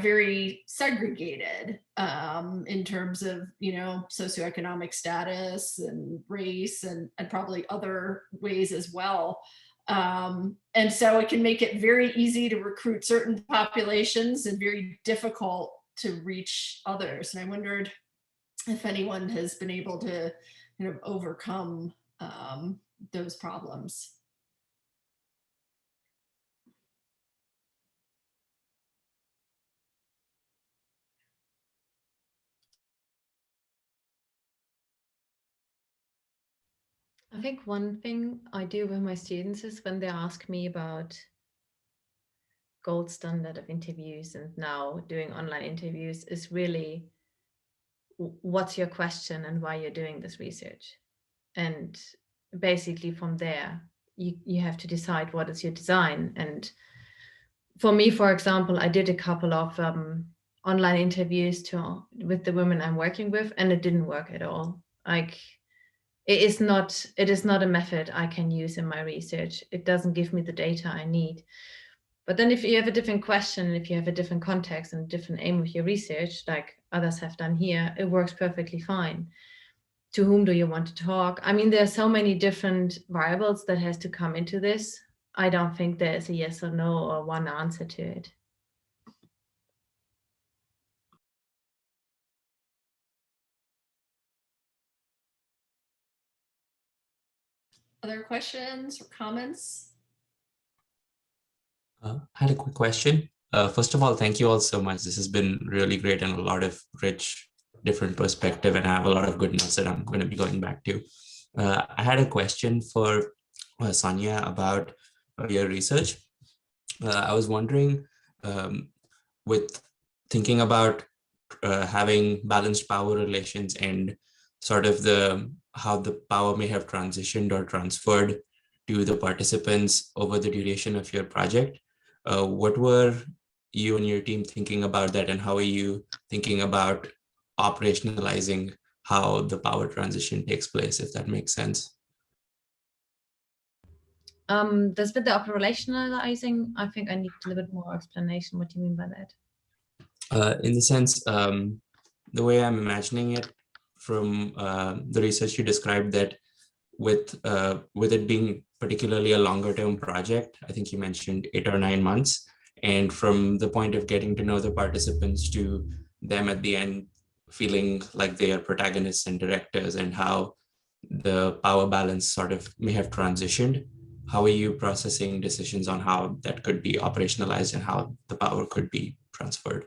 very segregated in terms of, socioeconomic status and race and probably other ways as well. And so it can make it very easy to recruit certain populations and very difficult to reach others. And I wondered if anyone has been able to overcome those problems. I think one thing I do with my students is when they ask me about gold standard of interviews and now doing online interviews is really, what's your question and why you're doing this research? And basically from there, you have to decide what is your design. And for me, for example, I did a couple of online interviews with the women I'm working with, and it didn't work at all. Like, it is not a method I can use in my research. It doesn't give me the data I need. But then if you have a different question, if you have a different context and a different aim of your research, like others have done here, it works perfectly fine. To whom do you want to talk? I mean, there are so many different variables that has to come into this. I don't think there's a yes or no or one answer to it. Other questions or comments? I had a quick question. First of all, thank you all so much. This has been really great and a lot of rich, different perspective, and I have a lot of good notes that I'm going to be going back to. I had a question for Sonia about your research. I was wondering, with thinking about having balanced power relations and sort of how the power may have transitioned or transferred to the participants over the duration of your project. What were you and your team thinking about that, and how are you thinking about operationalizing how the power transition takes place, if that makes sense? This with the operationalizing, I think I need a little bit more explanation. What do you mean by that? In the sense, the way I'm imagining it from the research you described, that with it being particularly a longer term project, I think you mentioned 8 or 9 months, and from the point of getting to know the participants to them at the end feeling like they are protagonists and directors, and how the power balance sort of may have transitioned. How are you processing decisions on how that could be operationalized and how the power could be transferred?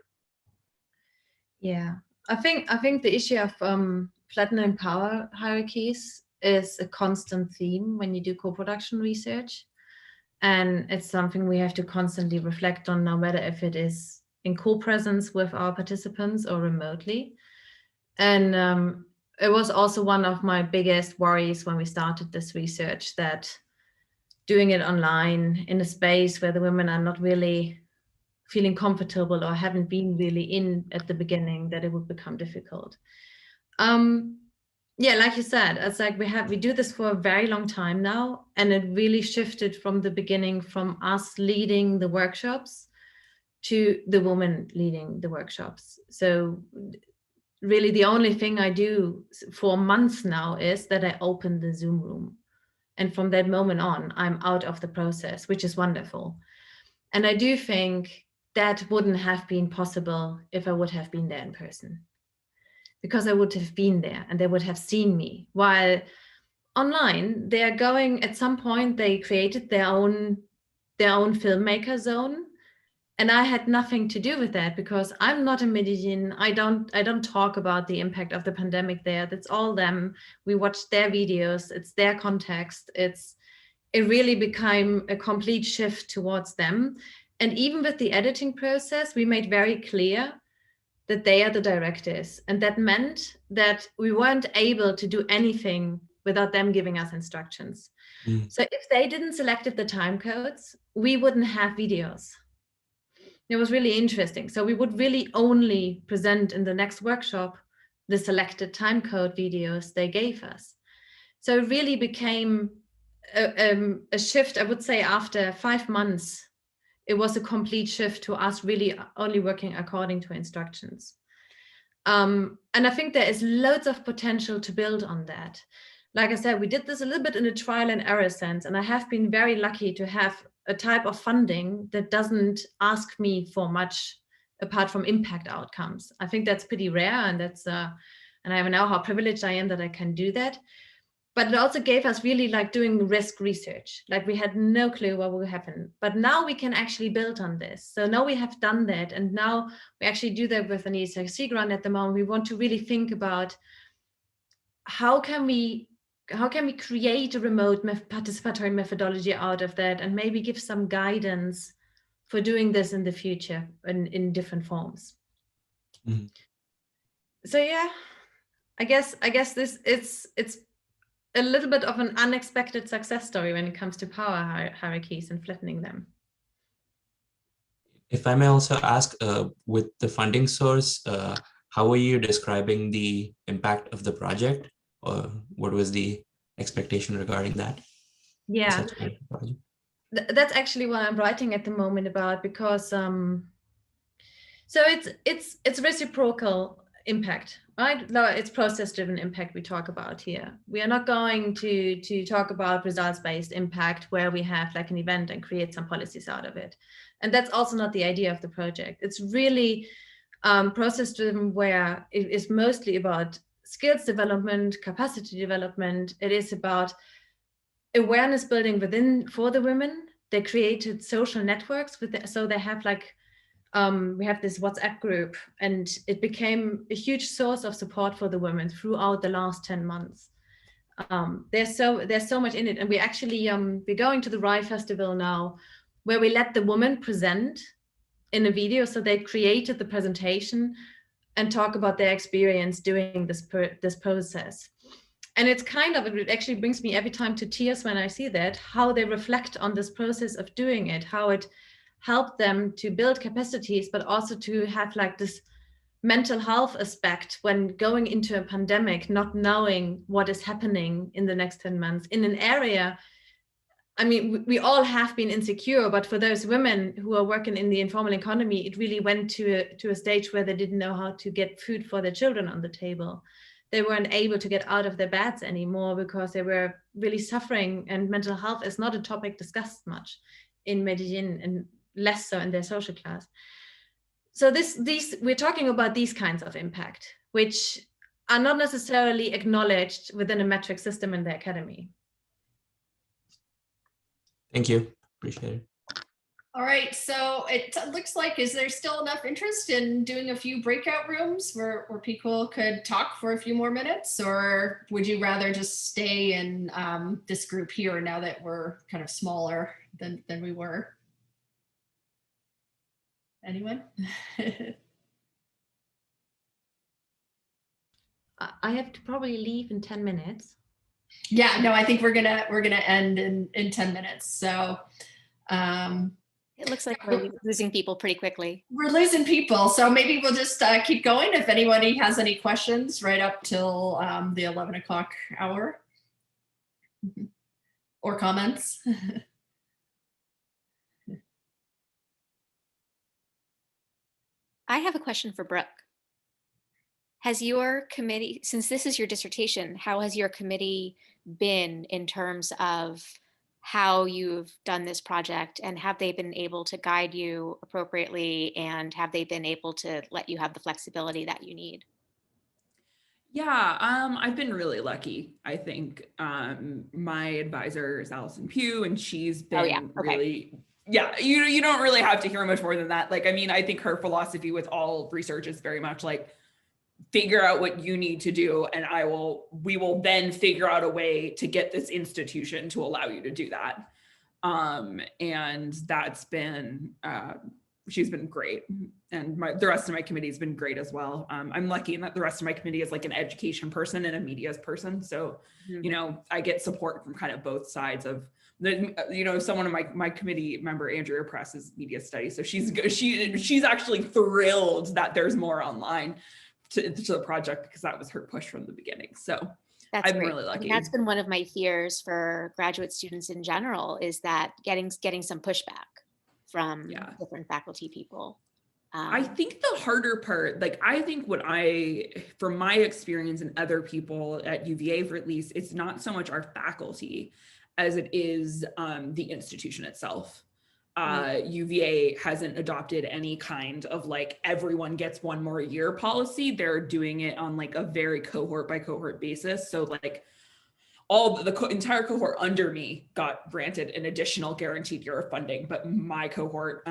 Yeah, I think the issue of flattening power hierarchies is a constant theme when you do co-production research. And it's something we have to constantly reflect on, no matter if it is in co-presence with our participants or remotely. And it was also one of my biggest worries when we started this research, that doing it online in a space where the women are not really feeling comfortable or haven't been really in at the beginning, that it would become difficult. Yeah, like you said, it's like we do this for a very long time now, and it really shifted from the beginning, from us leading the workshops to the woman leading the workshops. So really the only thing I do for months now is that I open the Zoom room. And from that moment on, I'm out of the process, which is wonderful. And I do think that wouldn't have been possible if I would have been there in person, because I would have been there and they would have seen me. While online, they are going, at some point, they created their own filmmaker zone. And I had nothing to do with that, because I'm not in Medellin. I don't talk about the impact of the pandemic there. That's all them. We watched their videos. It's their context. It really became a complete shift towards them. And even with the editing process, we made very clear that they are the directors. And that meant that we weren't able to do anything without them giving us instructions. So if they didn't select the time codes, we wouldn't have videos. It was really interesting. So we would really only present in the next workshop the selected time code videos they gave us. So it really became a shift, I would say, after 5 months. It was a complete shift to us really only working according to instructions. And I think there is loads of potential to build on that. Like I said, we did this a little bit in a trial and error sense, and I have been very lucky to have a type of funding that doesn't ask me for much apart from impact outcomes. I think that's pretty rare, and that's and I know how privileged I am that I can do that. But it also gave us really like doing risk research. Like we had no clue what will happen, but now we can actually build on this. So now we have done that, and now we actually do that with an ESRC grant at the moment. We want to really think about how can we create a remote participatory methodology out of that, and maybe give some guidance for doing this in the future in different forms. Mm-hmm. So yeah, I guess this it's a little bit of an unexpected success story when it comes to power hierarchies and flattening them. If I may also ask, with the funding source, how are you describing the impact of the project? Or what was the expectation regarding that? Yeah, that's actually what I'm writing at the moment about, because so it's reciprocal impact, right? No, it's process-driven impact we talk about here. We are not going to talk about results-based impact where we have like an event and create some policies out of it. And that's also not the idea of the project. It's really process-driven, where it is mostly about skills development, capacity development. It is about awareness building for the women. They created social networks so they have like, we have this WhatsApp group, and it became a huge source of support for the women throughout the last 10 months. There's so much in it. And we actually, we're going to the RAI Festival now, where we let the women present in a video. So they created the presentation and talk about their experience doing this process. And it's kind of, it actually brings me every time to tears when I see that, how they reflect on this process of doing it, how it helped them to build capacities, but also to have like this mental health aspect when going into a pandemic, not knowing what is happening in the next 10 months in an area. I mean, we all have been insecure, but for those women who are working in the informal economy, it really went to a stage where they didn't know how to get food for their children on the table. They weren't able to get out of their beds anymore because they were really suffering, and mental health is not a topic discussed much in Medellin, and less so in their social class. So we're talking about these kinds of impact, which are not necessarily acknowledged within a metric system in the academy. Thank you. Appreciate it. All right, so it looks like, is there still enough interest in doing a few breakout rooms where people could talk for a few more minutes, or would you rather just stay in this group here now that we're kind of smaller than we were? Anyone? I have to probably leave in 10 minutes. Yeah, no, I think we're gonna end in 10 minutes. So it looks like we're losing people pretty quickly. We're losing people, so maybe we'll just keep going. If anybody has any questions, right up till the 11 o'clock hour, or comments. I have a question for Brooke. Has your committee, since this is your dissertation, how has your committee been in terms of how you've done this project, and have they been able to guide you appropriately, and have they been able to let you have the flexibility that you need? Yeah, I've been really lucky. I think my advisor is Allison Pugh, and she's been really, you don't really have to hear much more than that. Like, I mean, I think her philosophy with all research is very much like, figure out what you need to do, and we will then figure out a way to get this institution to allow you to do that. And that's been, she's been great. And the rest of my committee has been great as well. I'm lucky in that the rest of my committee is like an education person and a media person. So, you know, I get support from kind of both sides of the, you know, someone of my committee member, Andrea Press, is media studies. So she's actually thrilled that there's more online to the project, because that was her push from the beginning. So that's I've been great. really lucky. And that's been one of my fears for graduate students in general, is that getting some pushback from different faculty people. I think the harder part, like, I think from my experience and other people at UVA, for at least, it's not so much our faculty as it is the institution itself. UVA hasn't adopted any kind of like everyone gets one more year policy. They're doing it on like a very cohort by cohort basis. So like all the entire cohort under me got granted an additional guaranteed year of funding, but my cohort,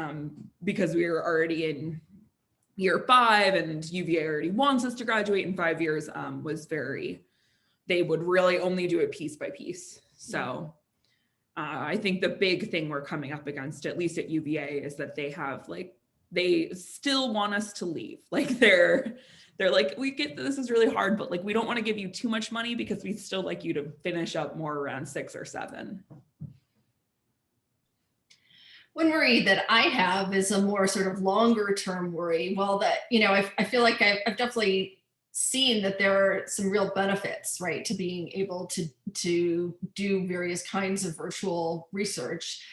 because we were already in year 5 and UVA already wants us to graduate in 5 years, they would really only do it piece by piece. So I think the big thing we're coming up against, at least at UVA, is that they still want us to leave. Like they're like, we get this is really hard, but like, we don't want to give you too much money because we'd still like you to finish up more around 6 or 7. One worry that I have is a more sort of longer term worry. Well, that, you know, I feel like I've definitely seen that there are some real benefits, right, to being able to do various kinds of virtual research.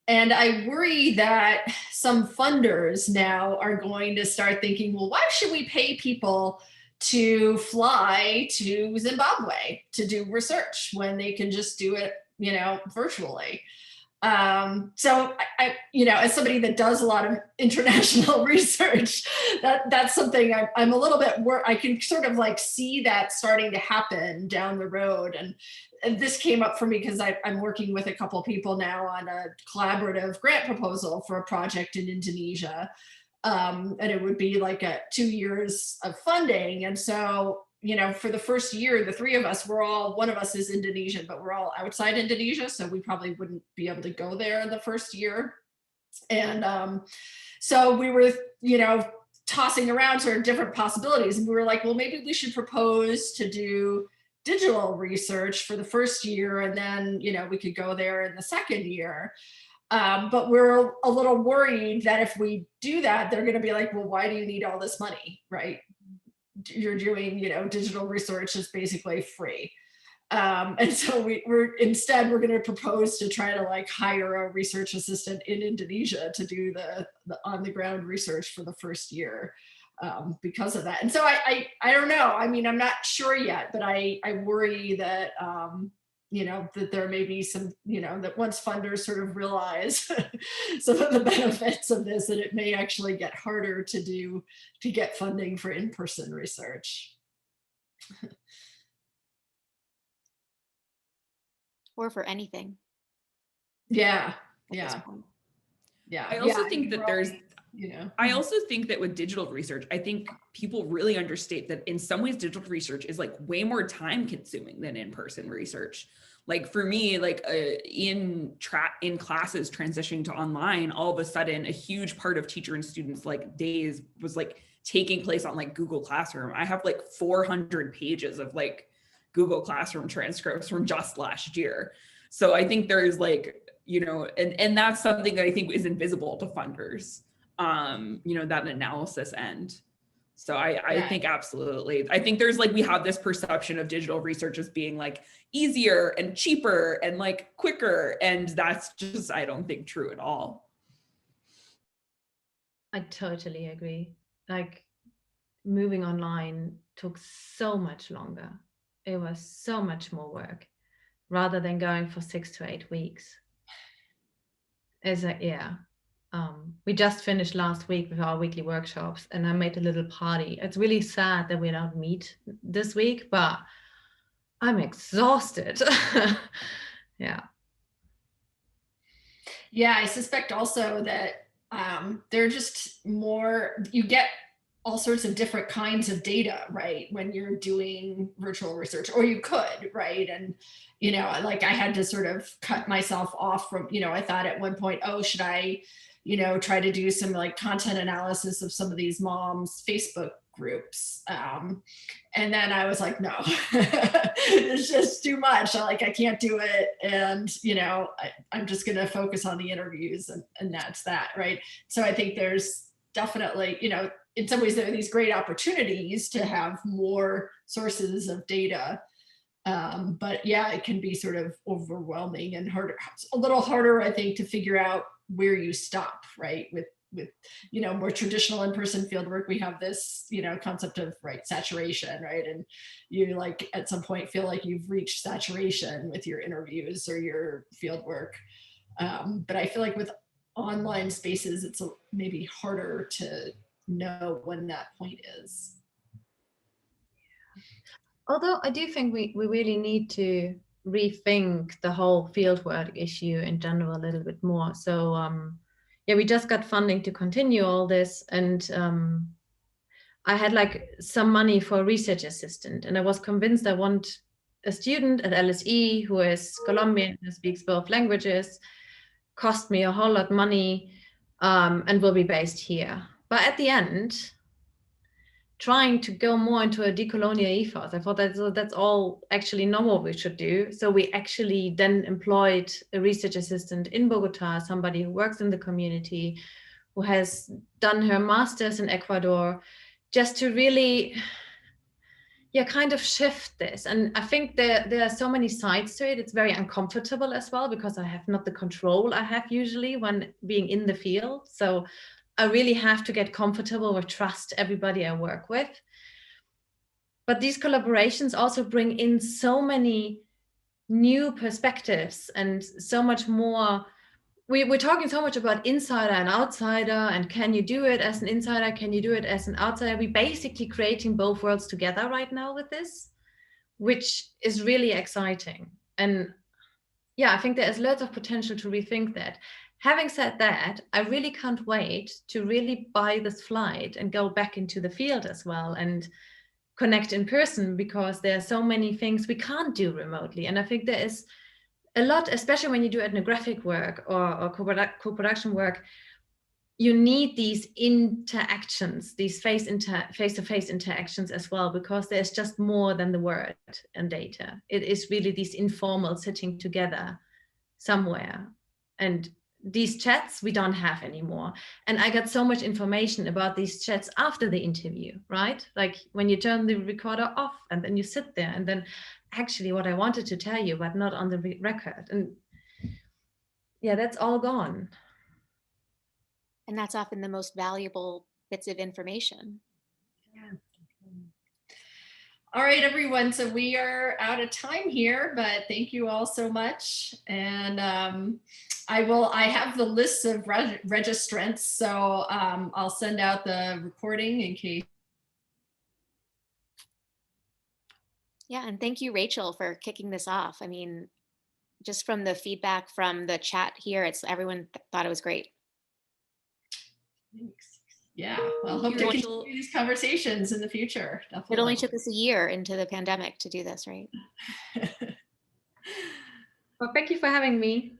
And I worry that some funders now are going to start thinking, well, why should we pay people to fly to Zimbabwe to do research when they can just do it, you know, virtually? So I, you know, as somebody that does a lot of international research, that's something I'm a little bit I can sort of like see that starting to happen down the road. And this came up for me because I'm working with a couple people now on a collaborative grant proposal for a project in Indonesia. And it would be like 2 years of funding. And so, you know, for the first year, the 3 of us, one of us is Indonesian, but we're all outside Indonesia. So we probably wouldn't be able to go there in the first year. And so we were, you know, tossing around sort of different possibilities. And we were like, well, maybe we should propose to do digital research for the first year. And then, you know, we could go there in the second year. But we're a little worried that if we do that, they're going to be like, well, why do you need all this money, right? You're doing, you know, digital research is basically free. And so we're going to propose to try to like hire a research assistant in Indonesia to do the on the ground research for the first year because of that. And so I don't know. I mean, I'm not sure yet, but I worry that that there may be some, that once funders sort of realize some of the benefits of this, that it may actually get harder to get funding for in-person research. Or for anything. Yeah. I also think that there's, I Mhm. also think that with digital research, I think people really understate that in some ways digital research is like way more time consuming than in-person research. Like for me, like in classes transitioning to online, all of a sudden a huge part of teacher and students like days was like taking place on like Google Classroom. I have like 400 pages of like Google Classroom transcripts from just last year. So I think there's like, and that's something that I think is invisible to funders, that analysis end. So I think absolutely. I think there's like, we have this perception of digital research as being like easier and cheaper and like quicker. And that's just, I don't think true at all. I totally agree. Like moving online took so much longer. It was so much more work rather than going for 6 to 8 weeks. We just finished last week with our weekly workshops and I made a little party. It's really sad that we don't meet this week, but I'm exhausted. Yeah. Yeah, I suspect also that they're just more, you get all sorts of different kinds of data, right? When you're doing virtual research, or you could, right? And, like I had to sort of cut myself off from, I thought at one point, oh, should I, try to do some like content analysis of some of these moms' Facebook groups. And then I was like, no, it's just too much. I can't do it. And, I'm just going to focus on the interviews and that's that. Right. So I think there's definitely, in some ways there are these great opportunities to have more sources of data. But yeah, it can be sort of overwhelming and harder. It's a little harder, I think, to figure out where you stop, right? With more traditional in-person fieldwork, we have this, concept of saturation, right? And you like at some point feel like you've reached saturation with your interviews or your fieldwork. But I feel like with online spaces, it's maybe harder to know when that point is. Although I do think we really need to rethink the whole fieldwork issue in general a little bit more. So we just got funding to continue all this, and I had like some money for a research assistant, and I was convinced I want a student at LSE who is Colombian, who speaks both languages, cost me a whole lot of money, and will be based here. But at the end, trying to go more into a decolonial ethos, I thought that's all actually not what we should do. So we actually then employed a research assistant in Bogota, somebody who works in the community, who has done her master's in Ecuador, just to really kind of shift this. And I think there are so many sides to it. It's very uncomfortable as well, because I have not the control I have usually when being in the field. So I really have to get comfortable with trust everybody I work with. But these collaborations also bring in so many new perspectives and so much more. We're talking so much about insider and outsider, and can you do it as an insider? Can you do it as an outsider? We're basically creating both worlds together right now with this, which is really exciting. And I think there is lots of potential to rethink that. Having said that, I really can't wait to really buy this flight and go back into the field as well and connect in person, because there are so many things we can't do remotely. And I think there is a lot, especially when you do ethnographic work or co-production work, you need these interactions, these face-to-face interactions as well, because there's just more than the word and data. It is really these informal sitting together somewhere. And these chats we don't have anymore. And I got so much information about these chats after the interview, right? Like when you turn the recorder off and then you sit there and then actually what I wanted to tell you, but not on the record. And that's all gone. And that's often the most valuable bits of information. Yeah. All right, everyone. So we are out of time here, but thank you all so much. And I have the list of registrants, so I'll send out the recording in case. Yeah, and thank you, Rachel, for kicking this off. I mean, just from the feedback from the chat here, everyone thought it was great. Thanks. Yeah, well, hope to continue these conversations in the future. Definitely. It only took us a year into the pandemic to do this, right? Well, thank you for having me.